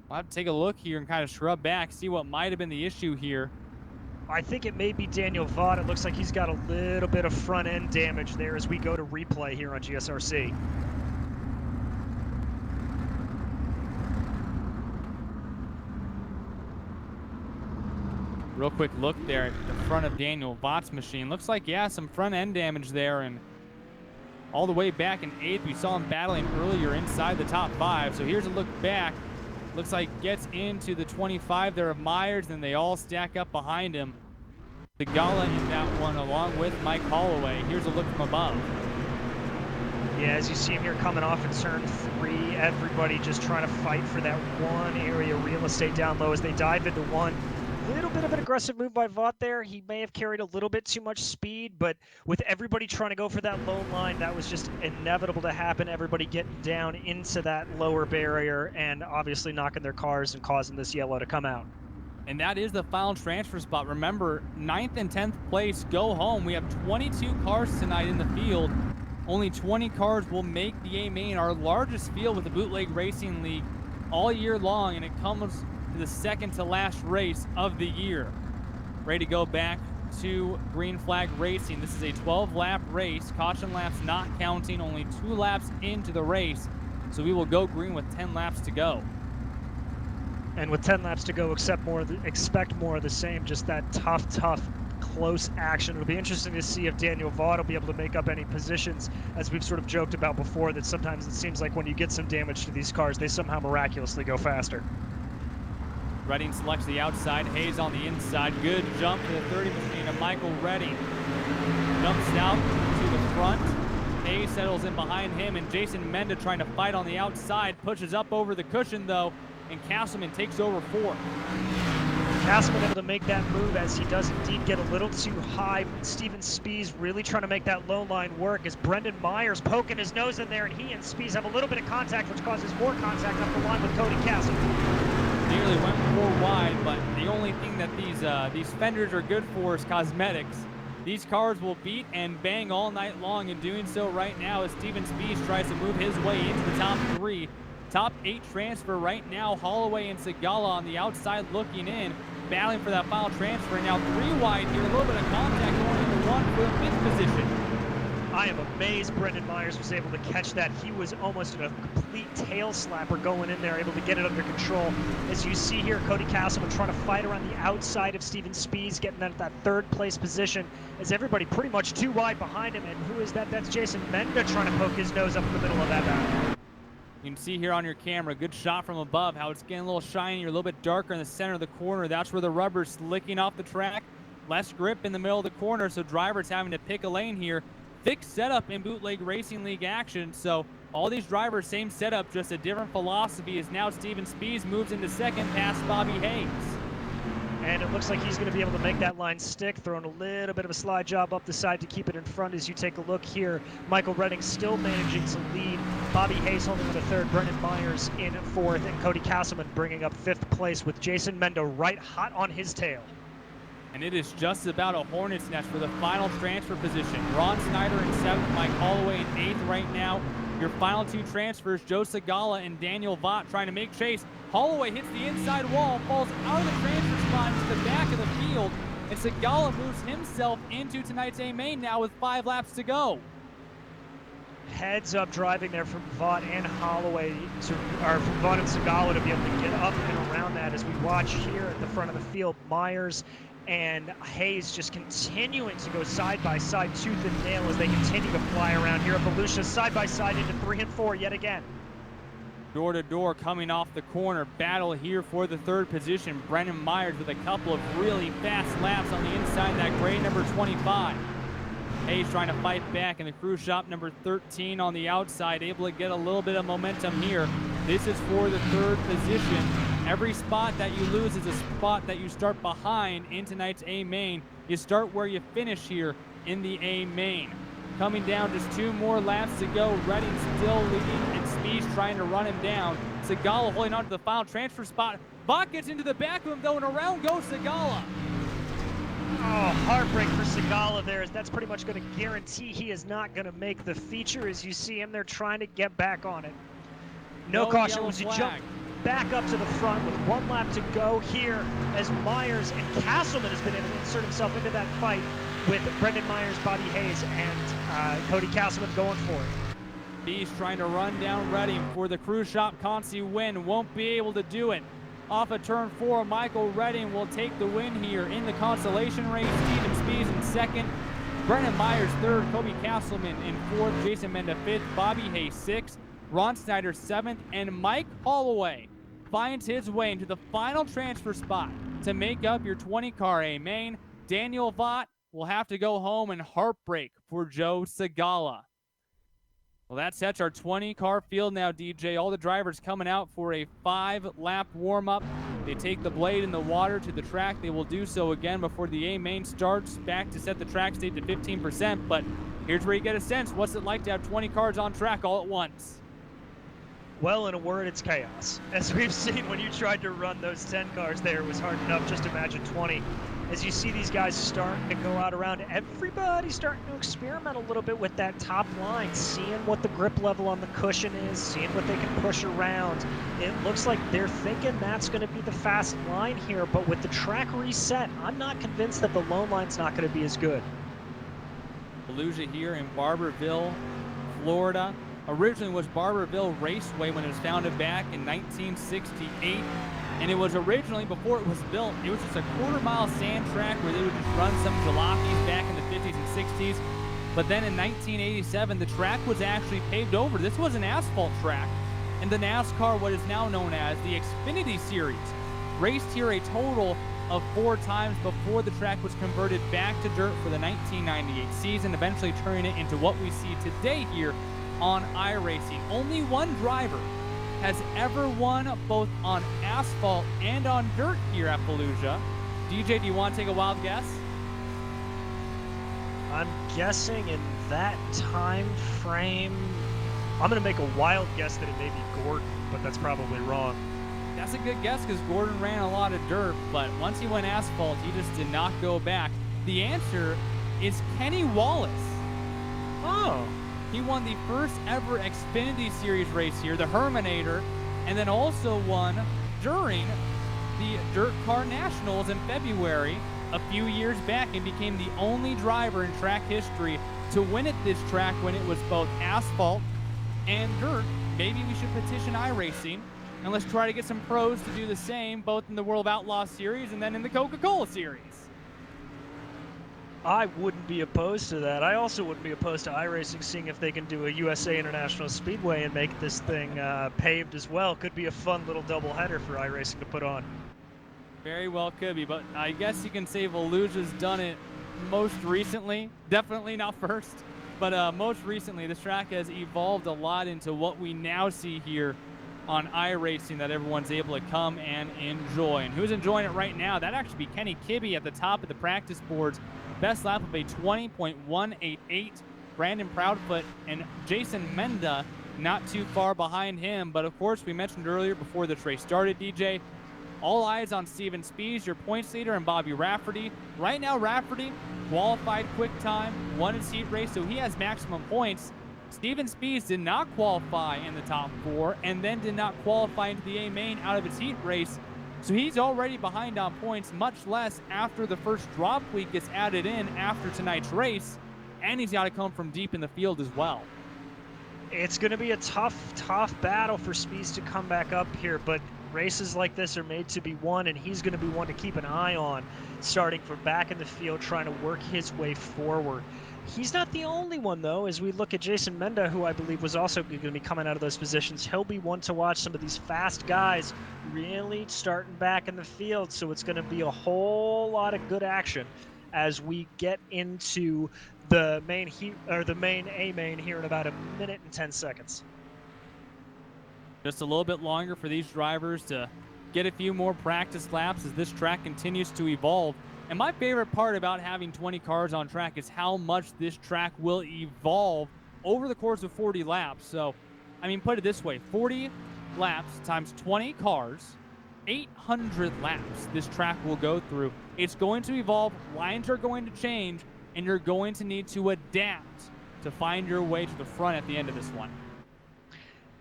we'll have to take a look here and kind of scrub back, see what might have been the issue here. I think it may be Daniel Vaught. It looks like he's got a little bit of front end damage there as we go to replay here on GSRC. Real quick look there at the front of Daniel Vaught's machine. Looks like, yeah, some front end damage there, and all the way back in 8th, we saw him battling earlier inside the top 5. So here's a look back. Looks like gets into the 25 there of Myers, and they all stack up behind him. Segala in that one along with Mike Holloway. Here's a look from above. Yeah, as you see him here coming off in turn 3, everybody just trying to fight for that one area real estate down low as they dive into 1. Little bit of an aggressive move by Vaught there. He may have carried a little bit too much speed, but with everybody trying to go for that low line, that was just inevitable to happen. Everybody getting down into that lower barrier and obviously knocking their cars and causing this yellow to come out. And that is the final transfer spot. Remember, 9th and 10th place go home. We have 22 cars tonight in the field. Only 20 cars will make the A main, our largest field with the Bootleg Racing League all year long, and it comes to the second to last race of the year. Ready to go back to green flag racing. This is a 12-lap race. Caution laps not counting, only 2 laps into the race. So we will go green with 10 laps to go. And with 10 laps to go, expect more of the same, just that tough, close action. It'll be interesting to see if Daniel Vaught will be able to make up any positions, as we've sort of joked about before, that sometimes it seems like when you get some damage to these cars, they somehow miraculously go faster. Redding selects the outside, Hayes on the inside. Good jump to the 30 machine of Michael Redding. Jumps out to the front. Hayes settles in behind him, and Jason Menda trying to fight on the outside. Pushes up over the cushion, though, and Castleman takes over 4th. Castleman able to make that move as he does indeed get a little too high. Steven Spees really trying to make that low line work as Brendan Myers poking his nose in there, and he and Spees have a little bit of contact, which causes more contact up the line with Cody Castleman. Nearly went 4 wide, but the only thing that these fenders are good for is cosmetics. These cars will beat and bang all night long, and doing so right now as Steven Spees tries to move his way into the top 3. Top 8 transfer right now, Holloway and Segala on the outside looking in. battling for that final transfer. Now 3 wide here, a little bit of contact going into 1 for the 5th position. I am amazed Brendan Myers was able to catch that. He was almost in a complete tail slapper going in there, able to get it under control. As you see here, Cody Castleman trying to fight around the outside of Steven Spees, getting that at that 3rd place position, as everybody pretty much 2 wide behind him. And who is that? That's Jason Menda trying to poke his nose up in the middle of that battle. You can see here on your camera, good shot from above, how it's getting a little shinier, a little bit darker in the center of the corner. That's where the rubber's slicking off the track. Less grip in the middle of the corner, so drivers having to pick a lane here. Fixed setup in Bootleg Racing League action, so all these drivers, same setup, just a different philosophy, as now Steven Spees moves into 2nd past Bobby Hayes. And it looks like he's going to be able to make that line stick, throwing a little bit of a slide job up the side to keep it in front. As you take a look here, Michael Redding still managing to lead. Bobby Hayes holding on to 3rd, Brendan Myers in 4th, and Cody Castleman bringing up 5th place with Jason Menda right hot on his tail. And it is just about a hornet's nest for the final transfer position. Ron Snyder in 7th, Mike Holloway in 8th right now. Your final 2 transfers, Joe Segala and Daniel Vaught trying to make chase. Holloway hits the inside wall, falls out of the transfer spot into the back of the field, and Segala moves himself into tonight's A main now with 5 laps to go. Heads up driving there from Vaught and Holloway, or from Vaught and Segala to be able to get up and around that. As we watch here at the front of the field, Myers and Hayes just continuing to go side by side, tooth and nail, as they continue to fly around here at Volusia, side by side into 3 and 4 yet again. Door to door coming off the corner. Battle here for the 3rd position. Brendan Myers with a couple of really fast laps on the inside, that gray number 25. Hayes trying to fight back in the crew shop number 13 on the outside, able to get a little bit of momentum here. This is for the 3rd position. Every spot that you lose is a spot that you start behind in tonight's A main. You start where you finish here in the A main. Coming down, just 2 more laps to go. Redding still leading, and Spees trying to run him down. Segala holding on to the final transfer spot. Vaught gets into the back of him though, and around goes Segala. Oh, heartbreak for Segala there, as that's pretty much going to guarantee he is not going to make the feature. As you see him there trying to get back on it. No caution as he jumped back up to the front with 1 lap to go here, as Myers and Castleman has been able to insert himself into that fight with Brendan Myers, Bobby Hayes, and Cody Castleman going for it. Spees trying to run down Redding for the crew shop Consi win. Won't be able to do it. Off of turn 4, Michael Redding will take the win here in the consolation race. Steven Spees in 2nd. Brendan Myers 3rd. Kobe Castleman in 4th. Jason Menda 5th. Bobby Hayes 6th. Ron Snyder 7th. And Mike Holloway finds his way into the final transfer spot to make up your 20-car A main. Daniel Vaught will have to go home in heartbreak for Joe Segala. Well, that sets our 20-car field now, DJ. All the drivers coming out for a 5-lap warm-up. They take the blade in the water to the track. They will do so again before the A main starts, back to set the track state to 15%. But here's where you get a sense. What's it like to have 20 cars on track all at once? Well, in a word, it's chaos. As we've seen when you tried to run those 10 cars there, it was hard enough. Just imagine 20. As you see these guys starting to go out around, everybody's starting to experiment a little bit with that top line, seeing what the grip level on the cushion is, seeing what they can push around. It looks like they're thinking that's going to be the fast line here, but with the track reset, I'm not convinced that the lone line's not going to be as good. Volusia here in Barberville, Florida. Originally was Barberville Raceway when it was founded back in 1968. And it was originally, before it was built, it was just a quarter-mile sand track where they would just run some jalopies back in the 50s and 60s. But then in 1987, the track was actually paved over. This was an asphalt track. And the NASCAR, what is now known as the Xfinity Series, raced here a total of 4 times before the track was converted back to dirt for the 1998 season, eventually turning it into what we see today here on iRacing. Only one driver has ever won both on asphalt and on dirt here at Volusia. DJ, do you want to take a wild guess? I'm guessing in that time frame, I'm going to make a wild guess that it may be Gordon, but that's probably wrong. That's a good guess because Gordon ran a lot of dirt, but once he went asphalt, he just did not go back. The answer is Kenny Wallace. Oh. He won the first ever Xfinity Series race here, the Herminator, and then also won during the Dirt Car Nationals in February a few years back and became the only driver in track history to win at this track when it was both asphalt and dirt. Maybe we should petition iRacing and let's try to get some pros to do the same, both in the World of Outlaws series and then in the Coca-Cola series. I wouldn't be opposed to that. I also wouldn't be opposed to iRacing seeing if they can do a USA International Speedway and make this thing paved as well. Could be a fun little doubleheader for iRacing to put on. Very well could be, but I guess you can say Volusia's done it most recently. Definitely not first, but most recently this track has evolved a lot into what we now see here on iRacing that everyone's able to come and enjoy. And who's enjoying it right now? That'd actually be Kenny Kibbe at the top of the practice boards. Best lap of a 20.188. Brandon Proudfoot and Jason Menda not too far behind him. But of course, we mentioned earlier before this race started, DJ, all eyes on Steven Spees, your points leader, and Bobby Rafferty. Right now, Rafferty qualified quick time, won his heat race, so he has maximum points. Steven Spees did not qualify in the top 4 and then did not qualify into the A main out of his heat race. So he's already behind on points, much less after the first drop week gets added in after tonight's race. And he's got to come from deep in the field as well. It's going to be a tough battle for Spees to come back up here, but races like this are made to be won, and he's going to be one to keep an eye on, starting from back in the field, trying to work his way forward. He's not the only one, though, as we look at Jason Menda, who I believe was also going to be coming out of those positions. He'll be one to watch. Some of these fast guys really starting back in the field, so it's going to be a whole lot of good action as we get into the main heat, or the main A main here in about 1 minute and 10 seconds. Just a little bit longer for these drivers to get a few more practice laps as this track continues to evolve. And my favorite part about having 20 cars on track is how much this track will evolve over the course of 40 laps. So, I mean, put it this way, 40 laps times 20 cars, 800 laps this track will go through. It's going to evolve, lines are going to change, and you're going to need to adapt to find your way to the front at the end of this one.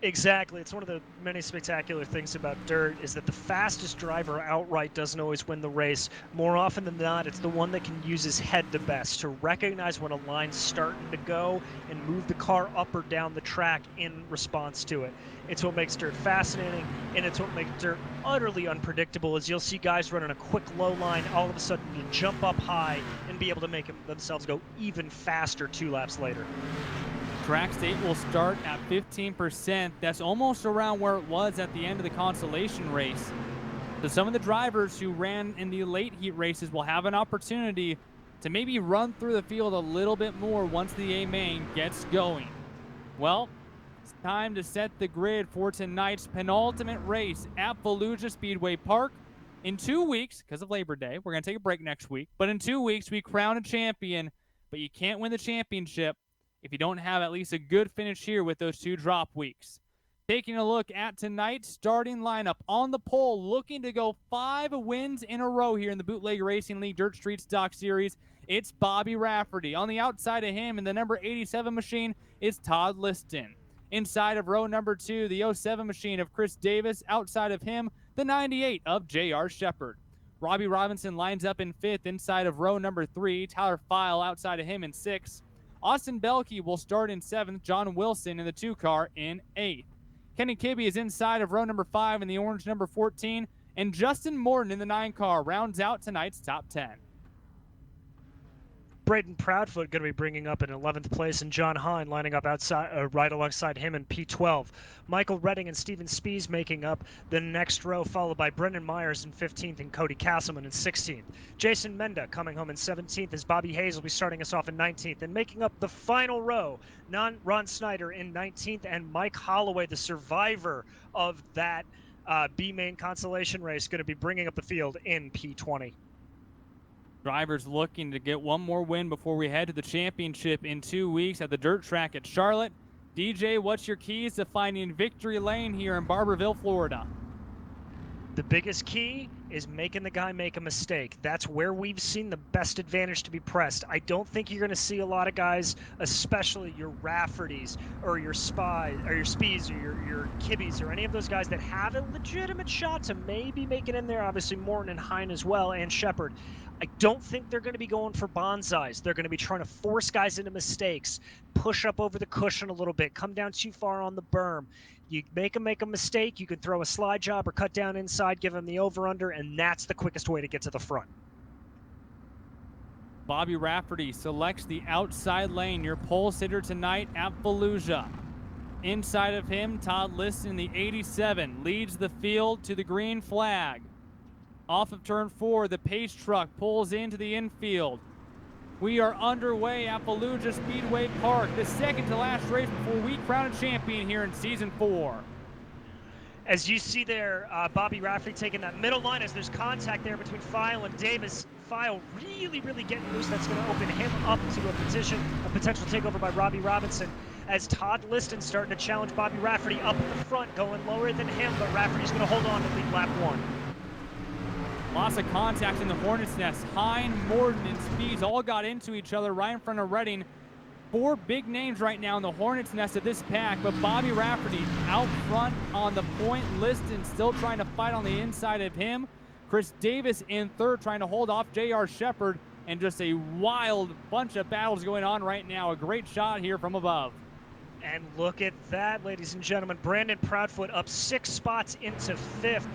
Exactly. It's one of the many spectacular things about dirt is that the fastest driver outright doesn't always win the race. More often than not, it's the one that can use his head the best to recognize when a line's starting to go and move the car up or down the track in response to it. It's what makes dirt fascinating, and it's what makes dirt utterly unpredictable, as you'll see guys running a quick low line all of a sudden to jump up high and be able to make themselves go even faster 2 laps later. Track state will start at 15%. That's almost around where it was at the end of the consolation race. So some of the drivers who ran in the late heat races will have an opportunity to maybe run through the field a little bit more once the A main gets going. Well, it's time to set the grid for tonight's penultimate race at Volusia Speedway Park. In 2 weeks, because of Labor Day, we're going to take a break next week, but in 2 weeks we crown a champion, but you can't win the championship if you don't have at least a good finish here with those 2 drop weeks. Taking a look at tonight's starting lineup on the pole, looking to go 5 wins in a row here in the Bootleg Racing League Dirt Street Stock Series. It's Bobby Rafferty. On the outside of him in the number 87 machine is Todd Liston. Inside of row number 2, the 07 machine of Chris Davis. Outside of him, the 98 of J.R. Shepard. Robbie Robertson lines up in 5th inside of row number 3. Tyler File outside of him in 6th. Austin Belkey will start in 7th. John Wilson in the 2 car in 8th. Kenny Kibbe is inside of row number 5 in the orange number 14. And Justin Morton in the 9 car rounds out tonight's top 10. Braden Proudfoot going to be bringing up in 11th place, and John Hine lining up outside, right alongside him in P12. Michael Redding and Steven Spees making up the next row, followed by Brendan Myers in 15th and Cody Castleman in 16th. Jason Menda coming home in 17th as Bobby Hayes will be starting us off in 19th. And making up the final row, Ron Snyder in 19th, and Mike Holloway, the survivor of that B-main consolation race, going to be bringing up the field in P20. Drivers looking to get one more win before we head to the championship in 2 weeks at the dirt track at Charlotte. DJ, what's your keys to finding victory lane here in Barberville, Florida? The biggest key is making the guy make a mistake. That's where we've seen the best advantage to be pressed. I don't think you're going to see a lot of guys, especially your Raffertys or your Spees or your Kibbies or any of those guys that have a legitimate shot to maybe make it in there. Obviously Morton and Hine as well, and Shepard. I don't think they're going to be going for bonsais. They're going to be trying to force guys into mistakes, push up over the cushion a little bit, come down too far on the berm. You make them make a mistake, you can throw a slide job or cut down inside, give them the over-under, and that's the quickest way to get to the front. Bobby Rafferty selects the outside lane, your pole sitter tonight at Volusia. Inside of him, Todd Liston, the 87, leads the field to the green flag. Off of turn 4, the pace truck pulls into the infield. We are underway at Volusia Speedway Park, the second to last race before we crown a champion here in Season 4. As you see there, Bobby Rafferty taking that middle line as there's contact there between File and Davis. File really getting loose. That's going to open him up to a potential takeover by Robbie Robertson. As Todd Liston starting to challenge Bobby Rafferty up at the front, going lower than him, but Rafferty's going to hold on to lead lap 1. Lots of contact in the Hornet's Nest. Hine, Morton, and Spees all got into each other right in front of Redding. 4 big names right now in the Hornet's Nest of this pack, but Bobby Rafferty out front on the point. Liston still trying to fight on the inside of him. Chris Davis in third trying to hold off J.R. Shepard, and just a wild bunch of battles going on right now. A great shot here from above. And look at that, ladies and gentlemen. Brandon Proudfoot up 6 spots into 5th.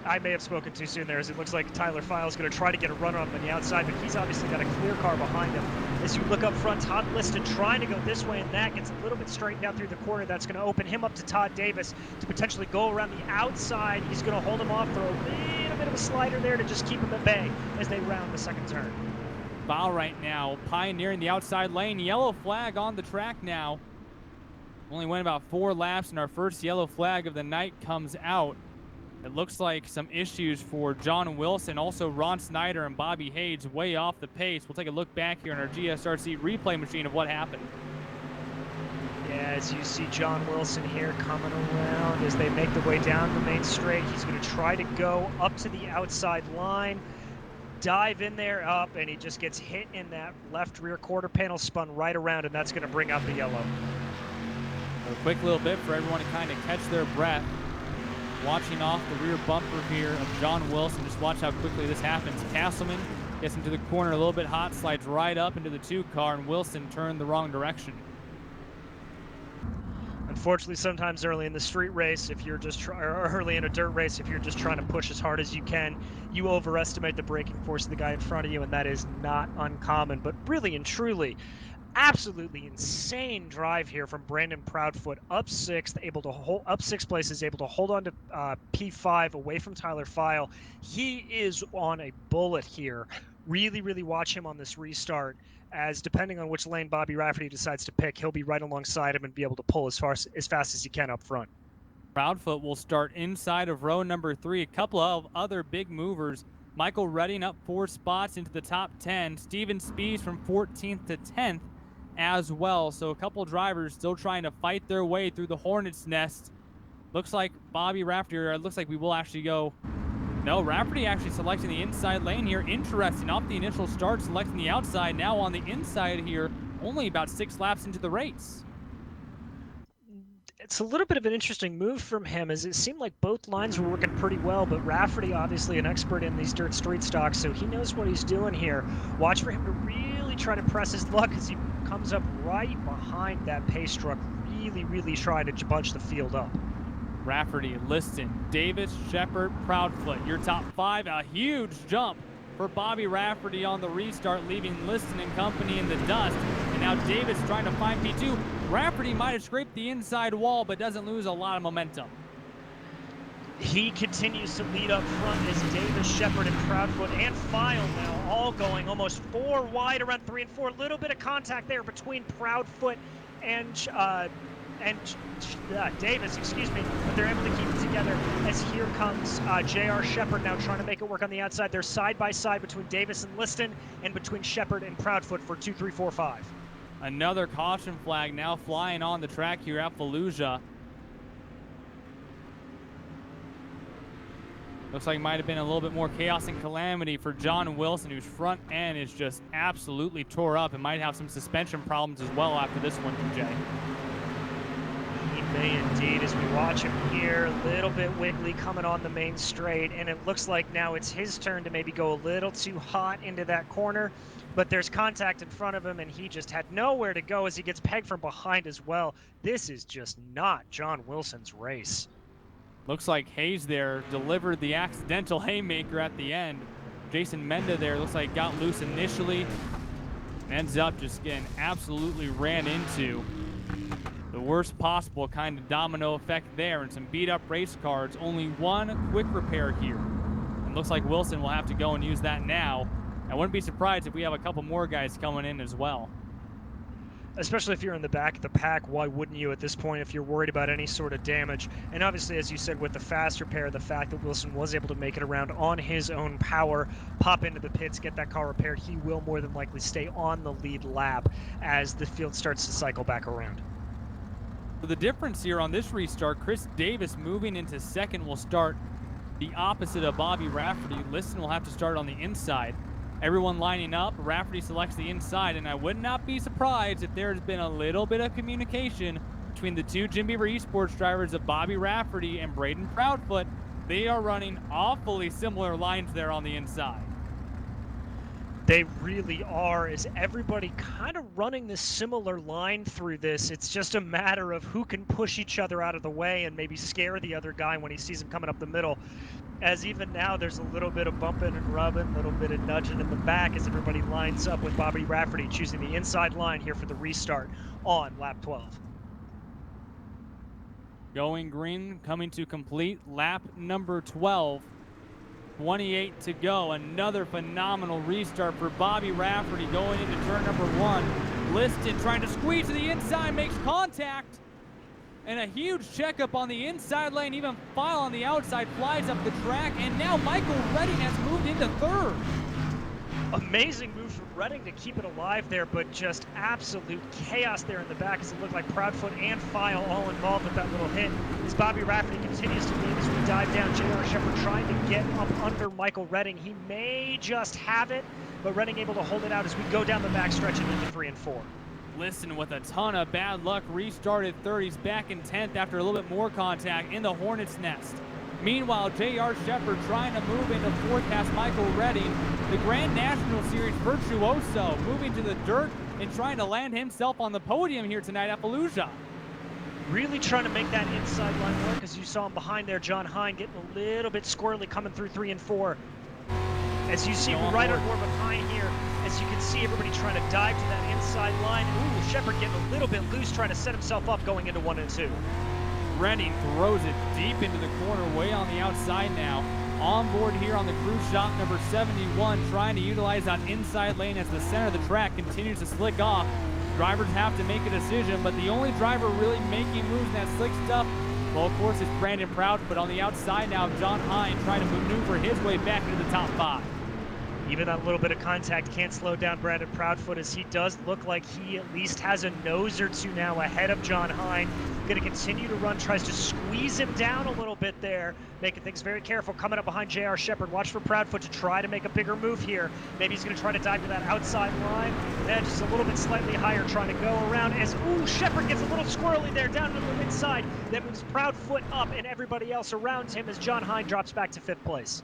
I may have spoken too soon there, as it looks like Tyler File's going to try to get a run on the outside, but he's obviously got a clear car behind him. As you look up front, Todd Liston trying to go this way and that, gets a little bit straightened out through the corner. That's going to open him up to Todd Davis to potentially go around the outside. He's going to hold him off, throw a little bit of a slider there to just keep him at bay as they round the second turn. File right now, pioneering the outside lane. Yellow flag on the track now. Only went about 4 laps, and our first yellow flag of the night comes out. It looks like some issues for John Wilson, also Ron Snyder and Bobby Hayes way off the pace. We'll take a look back here on our GSRC replay machine of what happened. Yeah, as you see John Wilson here coming around as they make their way down the main straight. He's going to try to go up to the outside line, dive in there up, and he just gets hit in that left rear quarter panel, spun right around, and that's going to bring out the yellow. A quick little bit for everyone to kind of catch their breath. Watching off the rear bumper here of John Wilson. Just watch how quickly this happens. Castleman gets into the corner a little bit hot, slides right up into the 2 car, and Wilson turned the wrong direction. Unfortunately, sometimes early in the street race, if you're just or early in a dirt race, if you're just trying to push as hard as you can, you overestimate the braking force of the guy in front of you, and that is not uncommon. But really and truly, absolutely insane drive here from Brandon Proudfoot, up 6th, able to hold up 6 places, able to hold on to P5 away from Tyler File. He is on a bullet here. Really watch him on this restart, as depending on which lane Bobby Rafferty decides to pick, he'll be right alongside him and be able to pull as fast as he can up front. Proudfoot will start inside of row number 3. A couple of other big movers. Michael Redding up 4 spots into the top 10. Steven Spees from 14th to 10th as well. So a couple drivers still trying to fight their way through the Hornet's Nest. Looks like Bobby Rafferty, or it looks like we will actually go. No, Rafferty actually selecting the inside lane here. Interesting. Off the initial start, selecting the outside. Now on the inside here, only about 6 laps into the race. It's a little bit of an interesting move from him, as it seemed like both lines were working pretty well, but Rafferty, obviously an expert in these dirt street stocks, so he knows what he's doing here. Watch for him to really try to press his luck as he comes up right behind that pace truck, really trying to bunch the field up. Rafferty, Liston, Davis, Shepard, Proudfoot. Your top 5, a huge jump for Bobby Rafferty on the restart, leaving Liston and company in the dust. And now Davis trying to find P2. Rafferty might have scraped the inside wall, but doesn't lose a lot of momentum. He continues to lead up front as Davis, Shepard, and Proudfoot and File now all going almost 4 wide around 3 and 4. A little bit of contact there between Proudfoot and Davis, but they're able to keep it together as here comes J.R. Shepard now trying to make it work on the outside. They're side by side between Davis and Liston, and between Shepard and Proudfoot for 2, 3, 4, 5. Another caution flag now flying on the track here at Volusia. Looks like it might have been a little bit more chaos and calamity for John Wilson, whose front end is just absolutely tore up and might have some suspension problems as well after this one, DJ. He may indeed, as we watch him here, a little bit wiggly coming on the main straight, and it looks like now it's his turn to maybe go a little too hot into that corner, but there's contact in front of him, and he just had nowhere to go as he gets pegged from behind as well. This is just not John Wilson's race. Looks like Hayes there delivered the accidental haymaker at the end. Jason Menda there looks like got loose initially, ends up just getting absolutely ran into. The worst possible kind of domino effect there, and some beat up race cars. Only one quick repair here. And looks like Wilson will have to go and use that now. I wouldn't be surprised if we have a couple more guys coming in as well. Especially if you're in the back of the pack, why wouldn't you at this point if you're worried about any sort of damage? And obviously, as you said, with the fast repair, the fact that Wilson was able to make it around on his own power, pop into the pits, get that car repaired, he will more than likely stay on the lead lap as the field starts to cycle back around. So the difference here on this restart, Chris Davis moving into second will start the opposite of Bobby Rafferty. Liston will have to start on the inside. Everyone lining up, Rafferty selects the inside, and I would not be surprised if there has been a little bit of communication between the two Jim Beaver Esports drivers of Bobby Rafferty and Braden Proudfoot. They are running awfully similar lines there on the inside. They really are, is everybody kind of running this similar line through this. It's just a matter of who can push each other out of the way and maybe scare the other guy when he sees him coming up the middle. As even now, there's a little bit of bumping and rubbing, a little bit of nudging in the back as everybody lines up with Bobby Rafferty choosing the inside line here for the restart on lap 12. Going green, coming to complete lap number 12. 28 to go. Another phenomenal restart for Bobby Rafferty going into turn number 1. Liston trying to squeeze to the inside, makes contact. And a huge checkup on the inside lane, even File on the outside, flies up the track, and now Michael Redding has moved into third. Amazing move from Redding to keep it alive there, but just absolute chaos there in the back as it looked like Proudfoot and File all involved with that little hit. As Bobby Rafferty continues to lead as we dive down, J.R. Shepherd trying to get up under Michael Redding. He may just have it, but Redding able to hold it out as we go down the back stretch and into 3 and 4. Liston with a ton of bad luck, restarted third. He's back in 10th after a little bit more contact in the Hornet's Nest. Meanwhile, J.R. Shepherd trying to move into fourth past Michael Redding. The Grand National Series virtuoso moving to the dirt and trying to land himself on the podium here tonight at Volusia. Really trying to make that inside line work, as you saw him behind there, John Hine getting a little bit squirrely coming through 3 and 4. As you see right on more behind here, as you can see everybody trying to dive to that inside line. Ooh, Shepherd getting a little bit loose, trying to set himself up going into 1 and 2. Redding throws it deep into the corner, way on the outside now. On board here on the crew shop number 71, trying to utilize that inside lane as the center of the track continues to slick off. Drivers have to make a decision, but the only driver really making moves in that slick stuff, well, of course, it's Brandon Proudfoot, but on the outside now, John Hine trying to maneuver his way back into the top 5. Even that little bit of contact can't slow down Brandon Proudfoot, as he does look like he at least has a nose or two now ahead of John Hine. Going to continue to run, tries to squeeze him down a little bit there, making things very careful. Coming up behind J.R. Shepherd. Watch for Proudfoot to try to make a bigger move here. Maybe he's going to try to dive to that outside line. Then just a little bit slightly higher, trying to go around as, ooh, Shepherd gets a little squirrely there down to the inside. That moves Proudfoot up and everybody else around him as John Hine drops back to 5th place.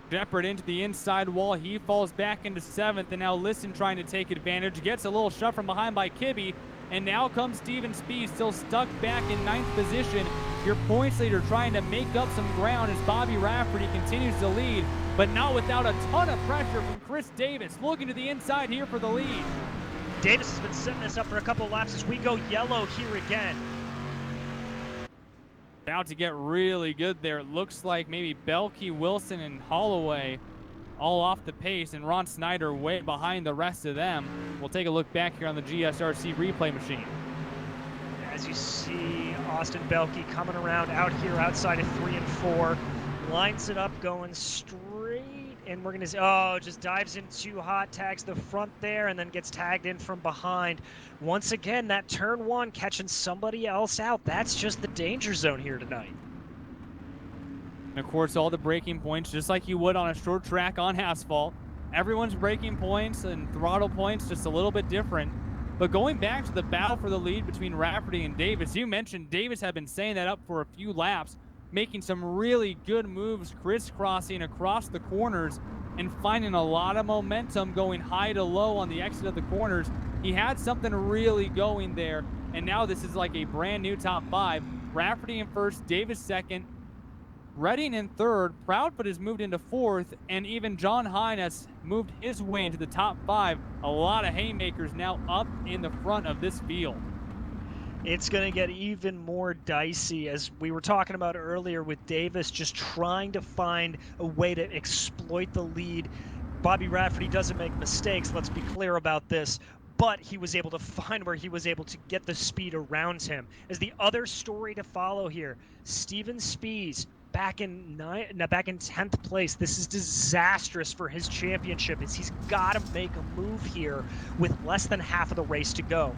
Shepherd into the inside wall. He falls back into 7th, and now Liston trying to take advantage. Gets a little shove from behind by Kibbe, and now comes Steven Spees, still stuck back in 9th position. Your points leader trying to make up some ground as Bobby Rafferty continues to lead, but not without a ton of pressure from Chris Davis, looking to the inside here for the lead. Davis has been setting this up for a couple of laps as we go yellow here again. About to get really good there. It looks like maybe Belkey, Wilson, and Holloway all off the pace, and Ron Snyder way behind the rest of them. We'll take a look back here on the GSRC replay machine. As you see Austin Belkey coming around out here outside of 3 and 4, lines it up going straight, and we're going to, just dives into hot, tags the front there, and then gets tagged in from behind. Once again, that turn 1 catching somebody else out. That's just the danger zone here tonight. And of course, all the braking points, just like you would on a short track on asphalt. Everyone's braking points and throttle points just a little bit different. But going back to the battle for the lead between Rafferty and Davis, you mentioned Davis had been saying that up for a few laps, making some really good moves, crisscrossing across the corners and finding a lot of momentum going high to low on the exit of the corners. He had something really going there, and now this is like a brand new top 5. Rafferty in first, Davis second, Redding in third, Proudfoot has moved into fourth, and even John Hine has moved his way into the top 5. A lot of haymakers now up in the front of this field. It's going to get even more dicey, as we were talking about earlier with Davis just trying to find a way to exploit the lead. Bobby Rafferty doesn't make mistakes, let's be clear about this, but he was able to find where he was able to get the speed around him. As the other story to follow here, Steven Spees back in 10th place. This is disastrous for his championship, as he's got to make a move here with less than half of the race to go.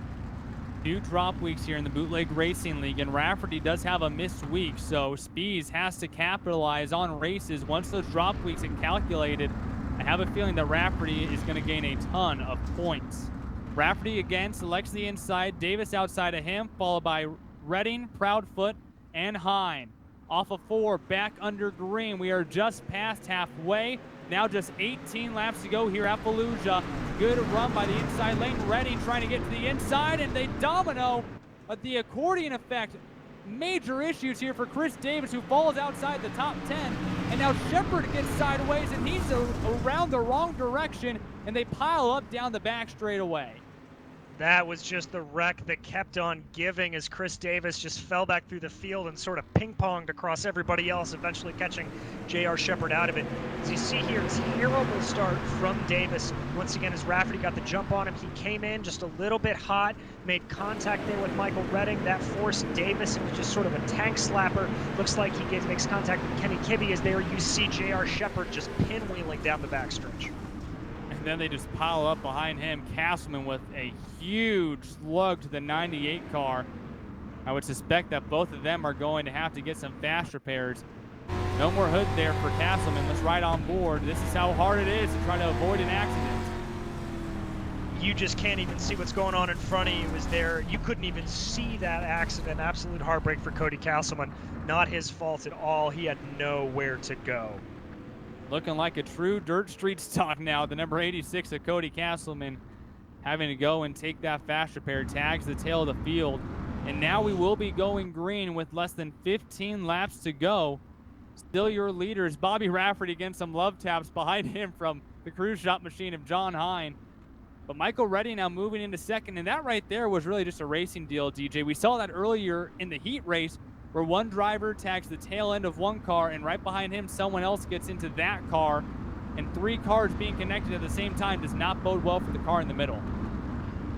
2 drop weeks here in the Bootleg Racing League, and Rafferty does have a missed week, so Spees has to capitalize on races once those drop weeks are calculated. I have a feeling that Rafferty is going to gain a ton of points. Rafferty again selects the inside, Davis outside of him, followed by Redding, Proudfoot, and Hine. Off of 4, back under green. We are just past halfway. Now just 18 laps to go here at Volusia. Good run by the inside lane. Redding trying to get to the inside, and they domino. But the accordion effect, major issues here for Chris Davis, who falls outside the top 10. And now Shepard gets sideways, and he's around the wrong direction, and they pile up down the back straightaway. That was just the wreck that kept on giving, as Chris Davis just fell back through the field and sort of ping-ponged across everybody else, eventually catching J.R. Shepard out of it. As you see here, terrible start from Davis. Once again, as Rafferty got the jump on him, he came in just a little bit hot, made contact there with Michael Redding. That forced Davis into just sort of a tank slapper. Looks like he makes contact with Kenny Kibbe, as there you see J.R. Shepard just pinwheeling down the backstretch. And then they just pile up behind him. Castleman with a huge slug to the 98 car. I would suspect that both of them are going to have to get some fast repairs. No more hood there for Castleman. Let's ride on board. This is how hard it is to try to avoid an accident. You just can't even see what's going on in front of you. Is there? You couldn't even see that accident. Absolute heartbreak for Cody Castleman. Not his fault at all. He had nowhere to go. Looking like a true dirt street stock now. The number 86 of Cody Castleman having to go and take that fast repair. Tags the tail of the field. And now we will be going green with less than 15 laps to go. Still your leaders, Bobby Rafferty, getting some love taps behind him from the cruise shop machine of John Hine. But Michael Redding now moving into second, and that right there was really just a racing deal, DJ. We saw that earlier in the heat race, where one driver tags the tail end of one car, and right behind him, someone else gets into that car, and 3 cars being connected at the same time does not bode well for the car in the middle.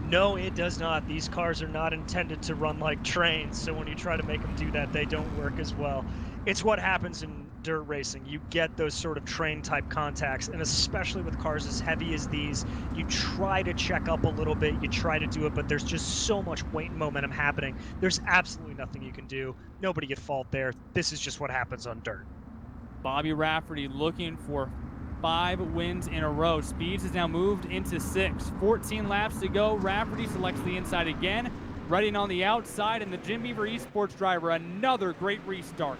No, it does not. These cars are not intended to run like trains, so when you try to make them do that, they don't work as well. It's what happens in dirt racing. You get those sort of train-type contacts, and especially with cars as heavy as these, you try to check up a little bit, you try to do it, but there's just so much weight and momentum happening. There's absolutely nothing you can do. Nobody at fault there. This is just what happens on dirt. Bobby Rafferty looking for 5 wins in a row. Speeds has now moved into 6. 14 laps to go. Rafferty selects the inside again. Redding on the outside, and the Jim Beaver Esports driver, another great restart.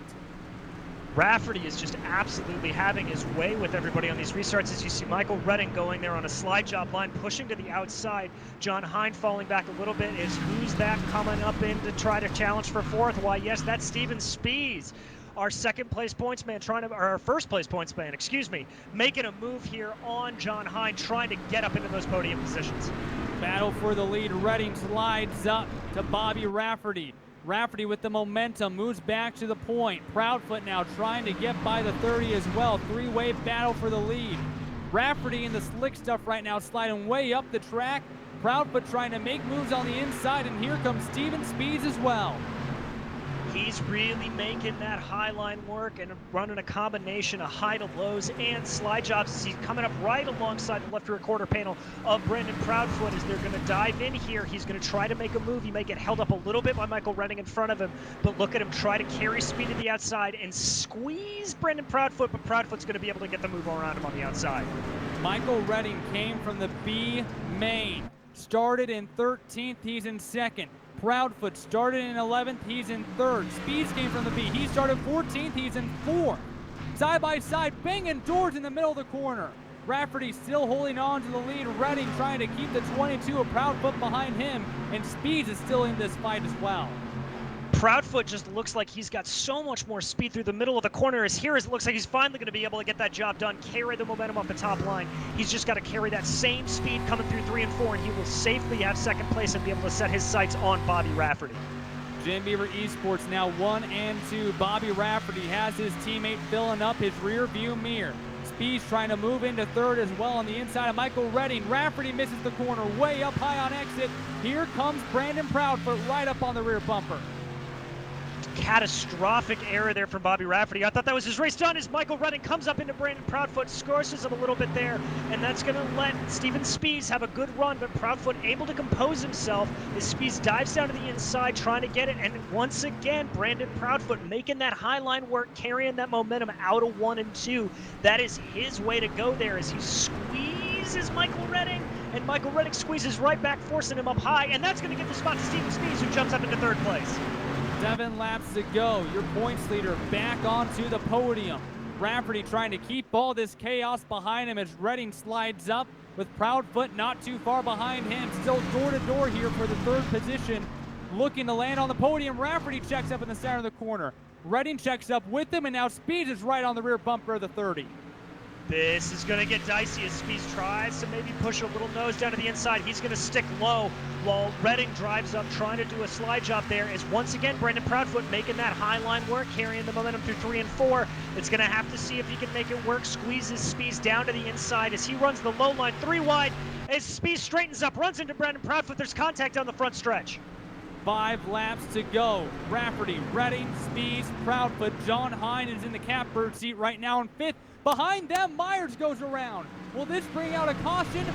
Rafferty is just absolutely having his way with everybody on these restarts, as you see Michael Redding going there on a slide job line, pushing to the outside. John Hine falling back a little bit. Who's that coming up in to try to challenge for 4th? Why, yes, that's Steven Spees, our second place points man, or our first place points man, excuse me, making a move here on John Hine, trying to get up into those podium positions. Battle for the lead. Redding slides up to Bobby Rafferty. Rafferty with the momentum moves back to the point. Proudfoot now trying to get by the 30 as well. 3-way battle for the lead. Rafferty in the slick stuff right now, sliding way up the track. Proudfoot trying to make moves on the inside, and here comes Steven Spees as well. He's really making that high line work and running a combination of high to lows and slide jobs as he's coming up right alongside the left rear quarter panel of Brandon Proudfoot as they're going to dive in here. He's going to try to make a move. He may get held up a little bit by Michael Redding in front of him, but look at him try to carry speed to the outside and squeeze Brandon Proudfoot, but Proudfoot's going to be able to get the move around him on the outside. Michael Redding came from the B main, started in 13th, he's in 2nd. Proudfoot started in 11th, he's in 3rd. Spees came from the B, he started 14th, he's in 4th. Side by side, banging doors in the middle of the corner. Rafferty still holding on to the lead. Redding trying to keep the 22 of Proudfoot behind him, and Spees is still in this fight as well. Proudfoot just looks like he's got so much more speed through the middle of the corner as here it looks like he's finally going to be able to get that job done, carry the momentum up the top line. He's just got to carry that same speed coming through 3 and 4, and he will safely have 2nd place and be able to set his sights on Bobby Rafferty. Jim Beaver Esports now 1 and 2. Bobby Rafferty has his teammate filling up his rear view mirror. Spees trying to move into 3rd as well on the inside of Michael Redding. Rafferty misses the corner, way up high on exit. Here comes Brandon Proudfoot right up on the rear bumper. Catastrophic error there from Bobby Rafferty. I thought that was his race done as Michael Redding comes up into Brandon Proudfoot, scorches him a little bit there, and that's going to let Steven Spees have a good run, but Proudfoot able to compose himself as Spees dives down to the inside trying to get it, and once again, Brandon Proudfoot making that high line work, carrying that momentum out of 1 and 2. That is his way to go there as he squeezes Michael Redding, and Michael Redding squeezes right back, forcing him up high, and that's going to give the spot to Steven Spees, who jumps up into 3rd place. 7 laps to go. Your points leader back onto the podium. Rafferty trying to keep all this chaos behind him as Redding slides up with Proudfoot not too far behind him. Still door to door here for the 3rd position. Looking to land on the podium. Rafferty checks up in the center of the corner. Redding checks up with him, and now Spees is right on the rear bumper of the 30. This is going to get dicey as Spees tries to maybe push a little nose down to the inside. He's going to stick low while Redding drives up trying to do a slide job there as once again Brandon Proudfoot making that high line work, carrying the momentum through 3 and 4. It's going to have to see if he can make it work. Squeezes Spees down to the inside as he runs the low line 3 wide as Spees straightens up, runs into Brandon Proudfoot. There's contact on the front stretch. 5 laps to go. Rafferty, Redding, Spees, Proudfoot. John Hine is in the catbird seat right now in 5th. Behind them, Myers goes around. Will this bring out a caution?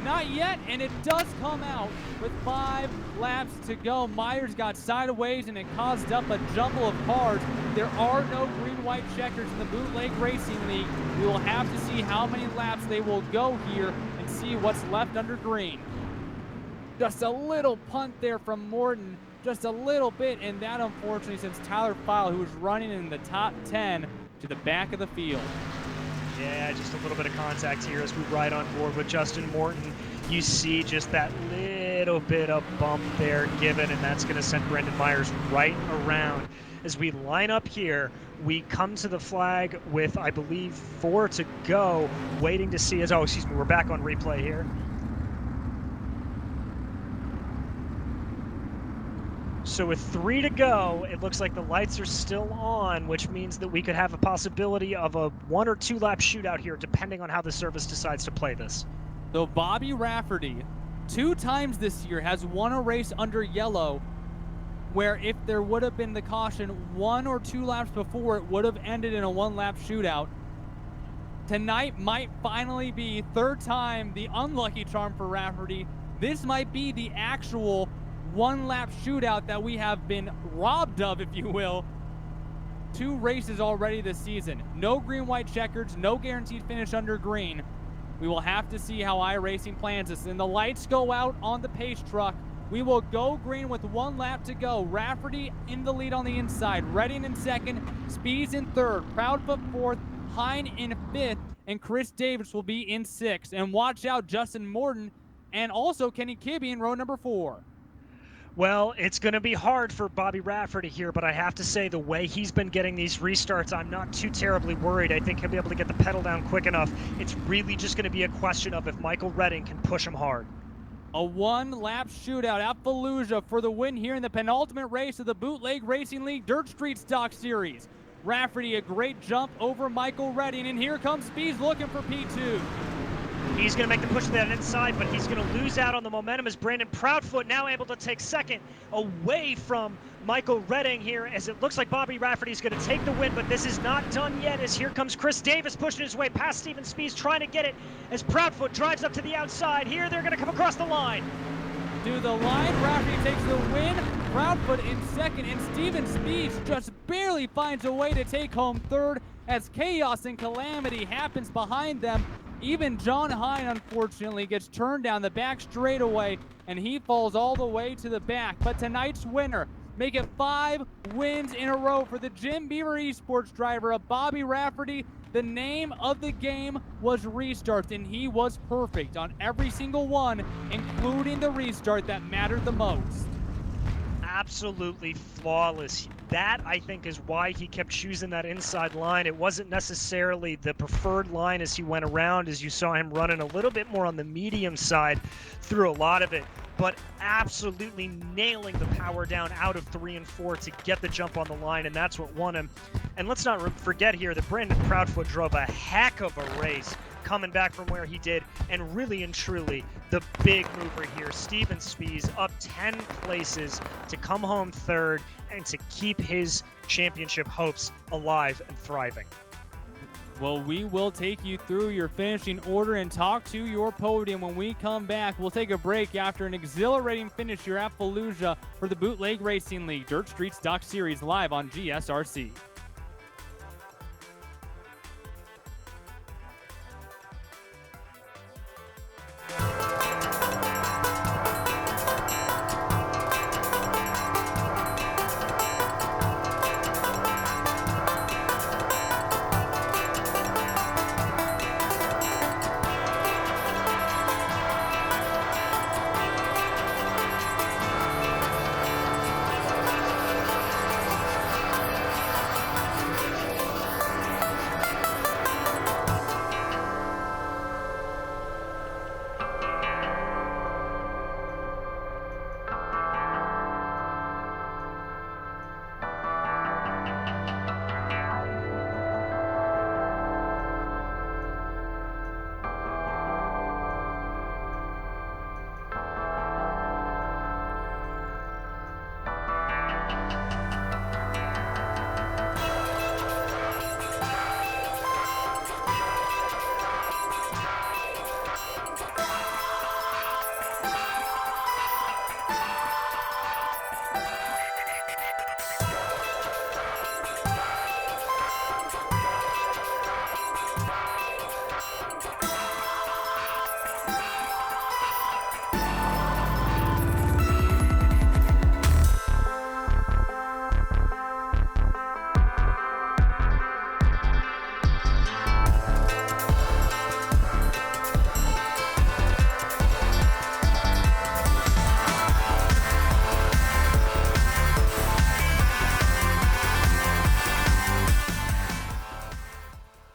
Not yet, and it does come out with 5 laps to go. Myers got sideways, and it caused up a jumble of cars. There are no green-white checkers in the Bootleg Racing League. We will have to see how many laps they will go here and see what's left under green. Just a little punt there from Morton, just a little bit, and that unfortunately sends Tyler File, who was running in the top 10, to the back of the field. Yeah, just a little bit of contact here as we ride on board with Justin Morton. You see just that little bit of bump there given, and that's going to send Brendan Myers right around. As we line up here, we come to the flag with, I believe, 4 to go, waiting to see as, oh, excuse me, we're back on replay here. So with 3 to go, it looks like the lights are still on, which means that we could have a possibility of a 1 or 2 lap shootout here, depending on how the service decides to play this. So Bobby Rafferty, 2 times this year, has won a race under yellow, where if there would have been the caution 1 or 2 laps before, it would have ended in a 1-lap shootout. Tonight might finally be 3rd time the unlucky charm for Rafferty. This might be the actual 1-lap shootout that we have been robbed of, if you will. 2 races already this season. No green-white checkers, no guaranteed finish under green. We will have to see how iRacing plans this. And the lights go out on the pace truck. We will go green with 1 lap to go. Rafferty in the lead on the inside. Redding in 2nd. Spees in 3rd. Proudfoot 4th. Hine in 5th. And Chris Davis will be in 6th. And watch out, Justin Morton and also Kenny Kibbe in row number 4. Well, it's going to be hard for Bobby Rafferty here, but I have to say the way he's been getting these restarts, I'm not too terribly worried. I think he'll be able to get the pedal down quick enough. It's really just going to be a question of if Michael Redding can push him hard. A 1-lap shootout at Volusia for the win here in the penultimate race of the Bootleg Racing League Dirt Street Stock Series. Rafferty, a great jump over Michael Redding, and here comes Spees looking for P2. He's going to make the push to that inside, but he's going to lose out on the momentum as Brandon Proudfoot now able to take second away from Michael Redding here, as it looks like Bobby Rafferty is going to take the win, but this is not done yet, as here comes Chris Davis pushing his way past Steven Spees, trying to get it as Proudfoot drives up to the outside. Here they're going to come across the line. To the line, Rafferty takes the win. Proudfoot in second, and Steven Spees just barely finds a way to take home third as chaos and calamity happens behind them. Even John Hine, unfortunately, gets turned down the back straightaway, and he falls all the way to the back. But tonight's winner, make it 5 wins in a row for the Jim Beaver Esports driver of Bobby Rafferty. The name of the game was restarts, and he was perfect on every single one, including the restart that mattered the most. Absolutely flawless. That, I think, is why he kept choosing that inside line. It wasn't necessarily the preferred line as he went around, as you saw him running a little bit more on the medium side through a lot of it, but absolutely nailing the power down out of 3 and 4 to get the jump on the line, and that's what won him. And let's not forget here that Brandon Proudfoot drove a heck of a race coming back from where he did, and really and truly the big mover here, Steven Spees, up 10 places to come home third and to keep his championship hopes alive and thriving. Well, we will take you through your finishing order and talk to your podium when we come back. We'll take a break after an exhilarating finish here at Volusia for the Bootleg Racing League Dirt Street Stock Series live on GSRC.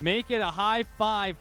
Make it a high 5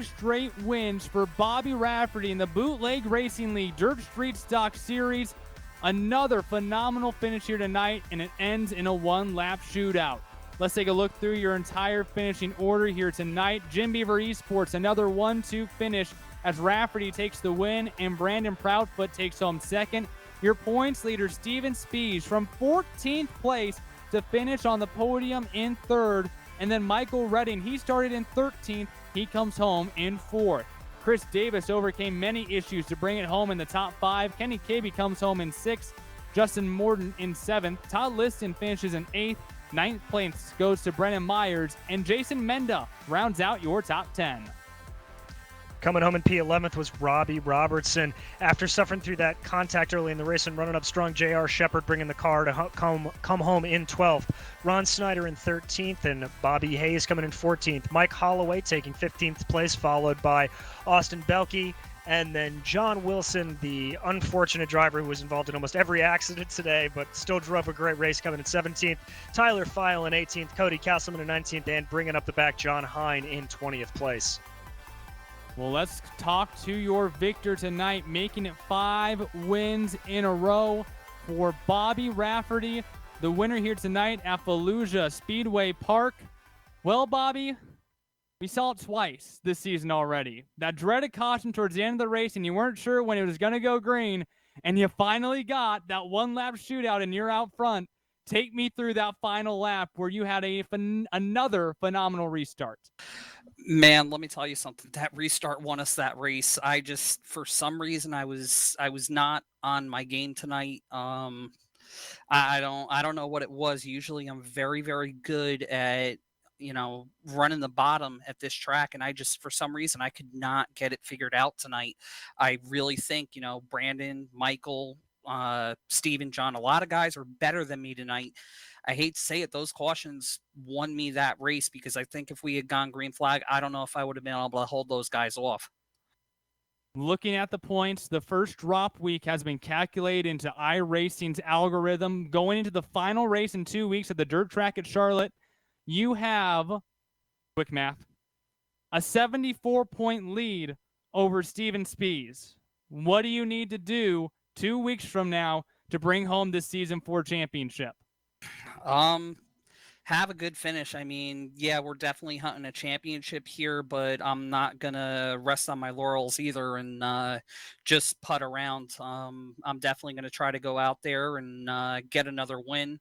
straight wins for Bobby Rafferty in the Bootleg Racing League Dirt Street Stock Series. Another phenomenal finish here tonight, and it ends in a 1-lap shootout. Let's take a look through your entire finishing order here tonight. Jim Beaver Esports, another 1-2 finish as Rafferty takes the win and Brandon Proudfoot takes home second. Your points leader, Steven Spees, from 14th place to finish on the podium in third. And then Michael Redding, he started in 13th. He comes home in 4th. Chris Davis overcame many issues to bring it home in the top 5. Kenny Cabey comes home in 6th. Justin Morton in 7th. Todd Liston finishes in 8th. 9th place goes to Brennan Myers. And Jason Menda rounds out your top 10. Coming home in P11th was Robbie Robertson. After suffering through that contact early in the race and running up strong, J.R. Shepard bringing the car to come home in 12th. Ron Snyder in 13th and Bobby Hayes coming in 14th. Mike Holloway taking 15th place, followed by Austin Belke. And then John Wilson, the unfortunate driver who was involved in almost every accident today, but still drove a great race, coming in 17th. Tyler File in 18th. Cody Castleman in 19th. And bringing up the back, John Hine in 20th place. Well, let's talk to your victor tonight, making it 5 wins in a row for Bobby Rafferty, the winner here tonight at Volusia Speedway Park. Well, Bobby, We saw it twice this season already. That dreaded caution towards the end of the race, and you weren't sure when it was going to go green, and you finally got that one lap shootout, and you're out front. Take me through that final lap where you had another phenomenal restart. Man, let me tell you something. That restart won us that race. For some reason, I was not on my game tonight. I don't know what it was. Usually, I'm very, very good at running the bottom at this track, and for some reason, I could not get it figured out tonight. I really think Brandon, Michael, Steven, John, a lot of guys are better than me tonight. I hate to say it, those cautions won me that race, because I think if we had gone green flag, I don't know if I would have been able to hold those guys off. Looking at the points, the first drop week has been calculated into iRacing's algorithm. Going into the final race in 2 weeks at the dirt track at Charlotte, you have, quick math, a 74-point lead over Steven Spees. What do you need to do 2 weeks from now to bring home this season 4 championship? Have a good finish. I mean, yeah, we're definitely hunting a championship here, but I'm not gonna rest on my laurels either and just putt around. I'm definitely gonna try to go out there and get another win.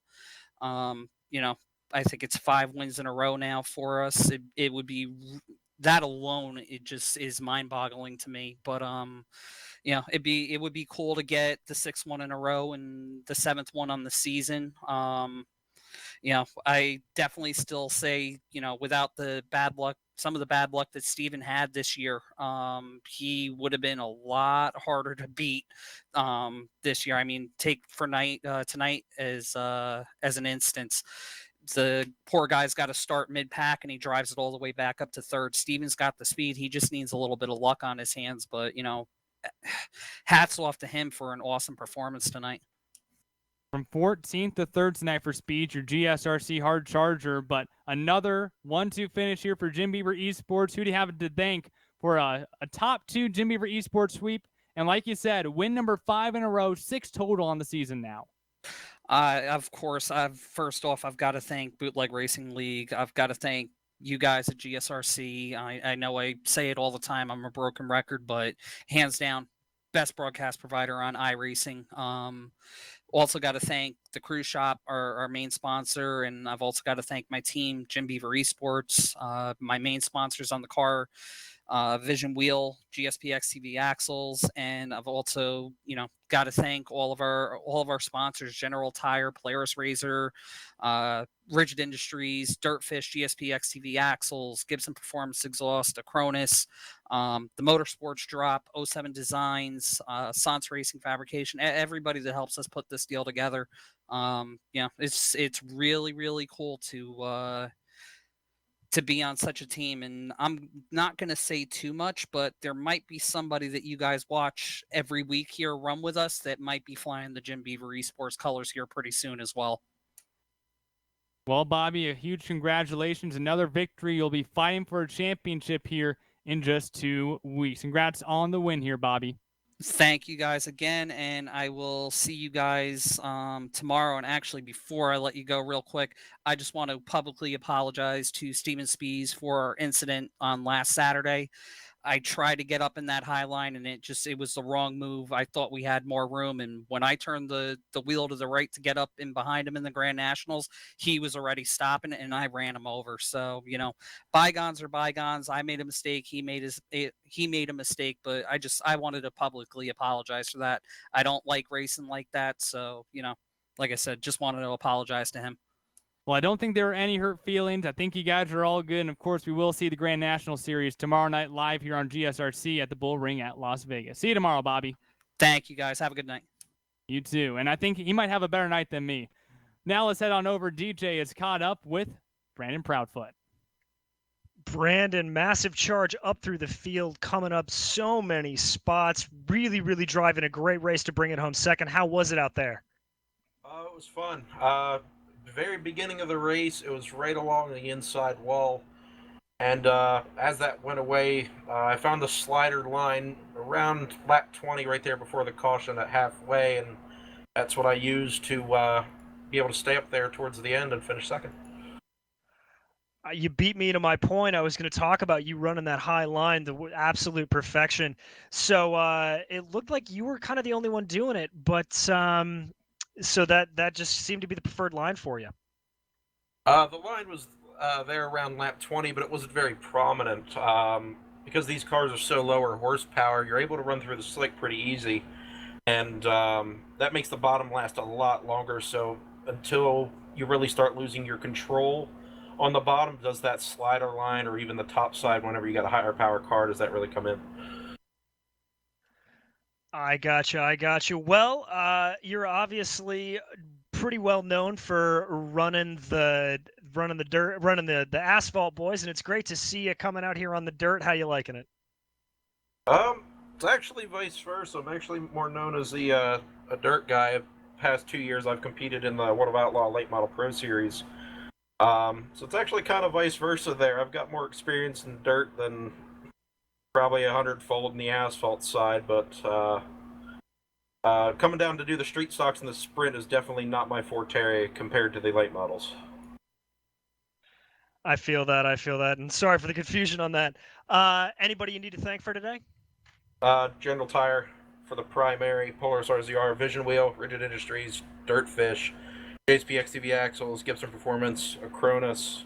I think it's 5 wins in a row now for us. It would be that alone. It just is mind-boggling to me. But it would be cool to get the 6th one in a row and the 7th one on the season. I definitely still say, without the bad luck, some of the bad luck that Steven had this year, he would have been a lot harder to beat this year. I mean, take tonight as an instance. The poor guy's got to start mid-pack, and he drives it all the way back up to 3rd. Steven's got the speed. He just needs a little bit of luck on his hands. But, hats off to him for an awesome performance tonight. From 14th to 3rd tonight for Speed, your GSRC hard charger, but another 1-2 finish here for Jim Beaver Esports. Who do you have to thank for a top 2 Jim Beaver Esports sweep? And like you said, win number 5 in a row, 6 total on the season now. Of course, first off, I've got to thank Bootleg Racing League. I've got to thank you guys at GSRC. I know I say it all the time. I'm a broken record, but hands down, best broadcast provider on iRacing. Also got to thank the Cruise Shop, our main sponsor, and I've also got to thank my team, Jim Beaver Esports, my main sponsors on the car, Vision Wheel, GSPX TV Axles, and I've also, got to thank all of our sponsors: General Tire, Polaris Razor, Rigid Industries, Dirtfish, GSPX TV Axles, Gibson Performance Exhaust, Acronis, the Motorsports Drop, 07 Designs, Sans Racing Fabrication, everybody that helps us put this deal together. It's really, really cool to be on such a team. And I'm not going to say too much, but there might be somebody that you guys watch every week here run with us that might be flying the Jim Beaver Esports colors here pretty soon as well. Well, Bobby, a huge congratulations. Another victory. You'll be fighting for a championship here in just 2 weeks. Congrats on the win here, Bobby. Thank you guys again, and I will see you guys tomorrow. And actually, before I let you go real quick, I just want to publicly apologize to Steven Spees for our incident on last Saturday. I tried to get up in that high line, and it was the wrong move. I thought we had more room, and when I turned the wheel to the right to get up in behind him in the Grand Nationals, he was already stopping, and I ran him over. So, bygones are bygones. I made a mistake. He made a mistake, but I wanted to publicly apologize for that. I don't like racing like that, so, like I said, just wanted to apologize to him. Well, I don't think there are any hurt feelings. I think you guys are all good. And, of course, we will see the Grand National Series tomorrow night live here on GSRC at the Bull Ring at Las Vegas. See you tomorrow, Bobby. Thank you, guys. Have a good night. You too. And I think he might have a better night than me. Now let's head on over. DJ is caught up with Brandon Proudfoot. Brandon, massive charge up through the field, coming up so many spots. Really, really driving a great race to bring it home second. How was it out there? It was fun. Very beginning of the race, it was right along the inside wall, and as that went away, I found the slider line around lap 20 right there before the caution at halfway, and that's what I used to be able to stay up there towards the end and finish second. You beat me to my point. I was going to talk about you running that high line, the absolute perfection. So it looked like you were kind of the only one doing it, but so that just seemed to be the preferred line for you. The line was there around lap 20, but it wasn't very prominent. Because these cars are so lower horsepower, you're able to run through the slick pretty easy, and that makes the bottom last a lot longer. So until you really start losing your control on the bottom, does that slider line or even the top side, whenever you got a higher power car, does that really come in? I gotcha. Well, you're obviously pretty well known for running the asphalt, boys, and it's great to see you coming out here on the dirt. How you liking it? It's actually vice versa. I'm actually more known as a dirt guy. Past 2 years, I've competed in the World of Outlaw Late Model Pro Series. So it's actually kind of vice versa there. I've got more experience in dirt than probably 100-fold in the asphalt side, but coming down to do the street stocks and the sprint is definitely not my forte compared to the late models. I feel that, and sorry for the confusion on that. Anybody you need to thank for today? General Tire for the primary, Polaris RZR, Vision Wheel, Rigid Industries, Dirtfish, JSP XTV Axles, Gibson Performance, Acronis,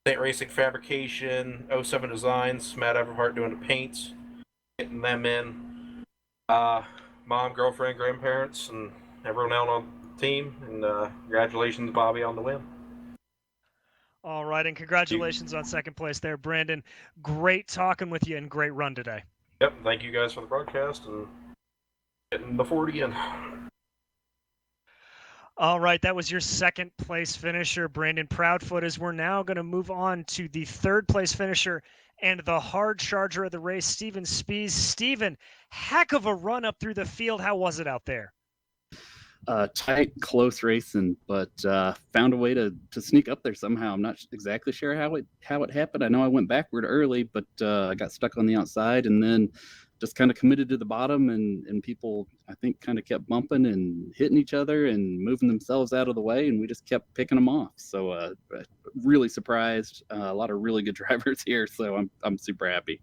St. Racing Fabrication, 07 Designs, Matt Everhart doing the paints, getting them in. Mom, girlfriend, grandparents, and everyone out on the team. And congratulations, Bobby, on the win. All right, and congratulations on second place there, Brandon. Great talking with you and great run today. Yep, thank you guys for the broadcast and getting the 40 in. All right, that was your second place finisher, Brandon Proudfoot. As we're now going to move on to the third place finisher and the hard charger of the race, Steven Spees. Steven, heck of a run up through the field. How was it out there? Tight, close racing, but found a way to sneak up there somehow. I'm not exactly sure how it happened. I know I went backward early, but I got stuck on the outside and then just kind of committed to the bottom, and people, I think, kind of kept bumping and hitting each other and moving themselves out of the way, and we just kept picking them off. So really surprised. A lot of really good drivers here, so I'm super happy.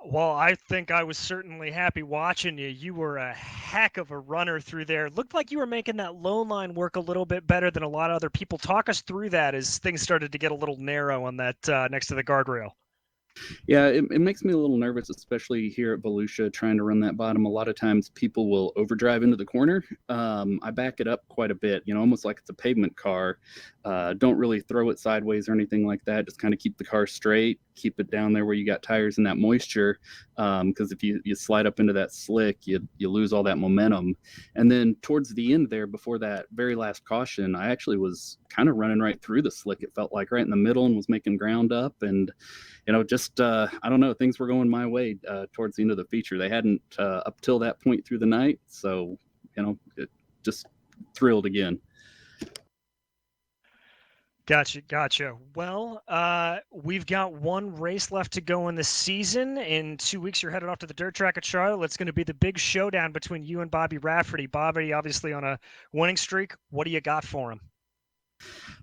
Well, I think I was certainly happy watching you. You were a heck of a runner through there. Looked like you were making that low line work a little bit better than a lot of other people. Talk us through that as things started to get a little narrow on that next to the guardrail. Yeah, it makes me a little nervous, especially here at Volusia, trying to run that bottom. A lot of times people will overdrive into the corner. I back it up quite a bit, almost like it's a pavement car. Don't really throw it sideways or anything like that. Just kind of keep the car straight, keep it down there where you got tires and that moisture. Because if you slide up into that slick, you lose all that momentum. And then towards the end there, before that very last caution, I actually was kind of running right through the slick. It felt like right in the middle and was making ground up. And just I don't know, things were going my way towards the end of the feature. They hadn't up till that point through the night, so just thrilled again. Gotcha. Well, we've got one race left to go in the season. In 2 weeks, you're headed off to the dirt track at Charlotte. It's going to be the big showdown between you and Bobby Rafferty. Bobby, obviously on a winning streak. What do you got for him?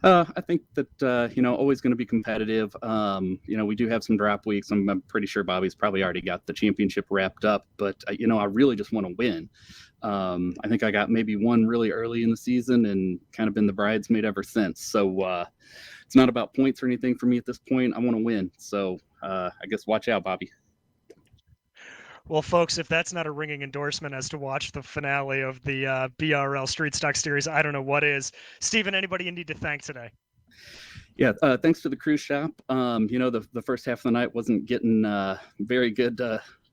I think that, always going to be competitive. We do have some drop weeks. I'm pretty sure Bobby's probably already got the championship wrapped up, but, I really just want to win. I think I got maybe one really early in the season and kind of been the bridesmaid ever since. So it's not about points or anything for me at this point. I want to win. So I guess watch out, Bobby. Well, folks, if that's not a ringing endorsement as to watch the finale of the BRL Street Stock Series, I don't know what is. Steven, anybody you need to thank today? Yeah, thanks to the cruise shop. The first half of the night wasn't getting very good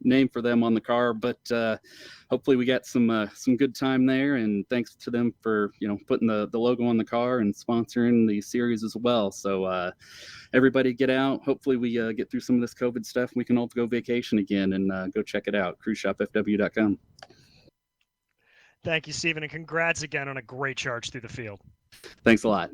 name for them on the car, but hopefully we got some good time there, and thanks to them for putting the logo on the car and sponsoring the series as well. So everybody get out. Hopefully we get through some of this COVID stuff. We can all go vacation again and go check it out. cruiseshopfw.com. Thank you, Steven, and congrats again on a great charge through the field. Thanks a lot.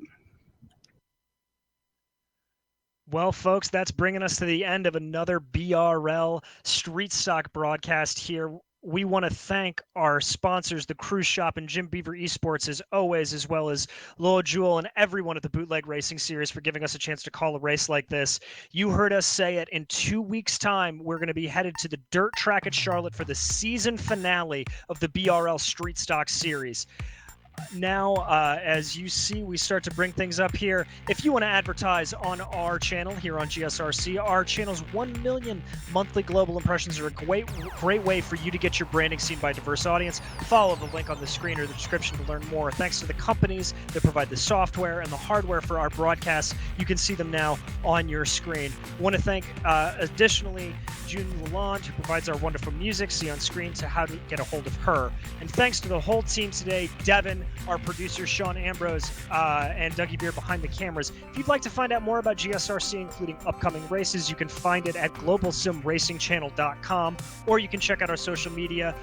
Well, folks, that's bringing us to the end of another BRL Street Stock broadcast here we want to thank our sponsors, the Cruise Shop and Jim Beaver Esports, as always, as well as Lowell Jewell and everyone at the Bootleg Racing Series for giving us a chance to call a race like this. You heard us say it. In 2 weeks' time, we're going to be headed to the dirt track at Charlotte for the season finale of the BRL Street Stock Series. Now, as you see, we start to bring things up here. If you want to advertise on our channel here on GSRC, our channel's 1 million monthly global impressions are a great way for you to get your branding seen by a diverse audience. Follow the link on the screen or the description to learn more. Thanks to the companies that provide the software and the hardware for our broadcasts. You can see them now on your screen. I want to thank, additionally, June Lalonde, who provides our wonderful music. See on screen to how to get a hold of her. And thanks to the whole team today, Devin, our producer Sean Ambrose, and Dougie Beer behind the cameras. If you'd like to find out more about GSRC, including upcoming races, you can find it at globalsimracingchannel.com, or you can check out our social media,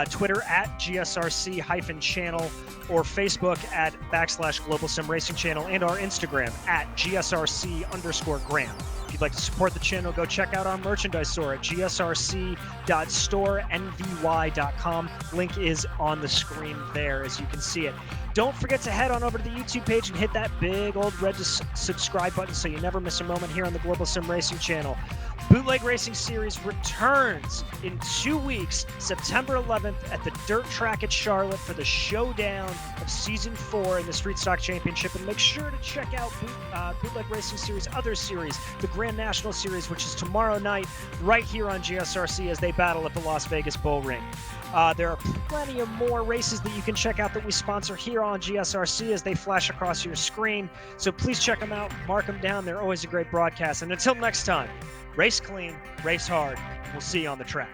Twitter at GSRC-channel, or Facebook at /Global Sim Racing Channel, and our Instagram at GSRC_Graham. If you'd like to support the channel, go check out our merchandise store at gsrc.storenvy.com. Link is on the screen there, as you can see it. Don't forget to head on over to the YouTube page and hit that big old red subscribe button so you never miss a moment here on the Global Sim Racing Channel. Bootleg Racing Series returns in 2 weeks, September 11th, at the dirt track at Charlotte for the showdown of Season 4 in the Street Stock Championship. And make sure to check out Bootleg Racing Series' other series, the Grand National Series, which is tomorrow night right here on GSRC as they battle at the Las Vegas Bull Ring. There are plenty of more races that you can check out that we sponsor here on GSRC as they flash across your screen. So please check them out, mark them down. They're always a great broadcast. And until next time, race clean, race hard. We'll see you on the track.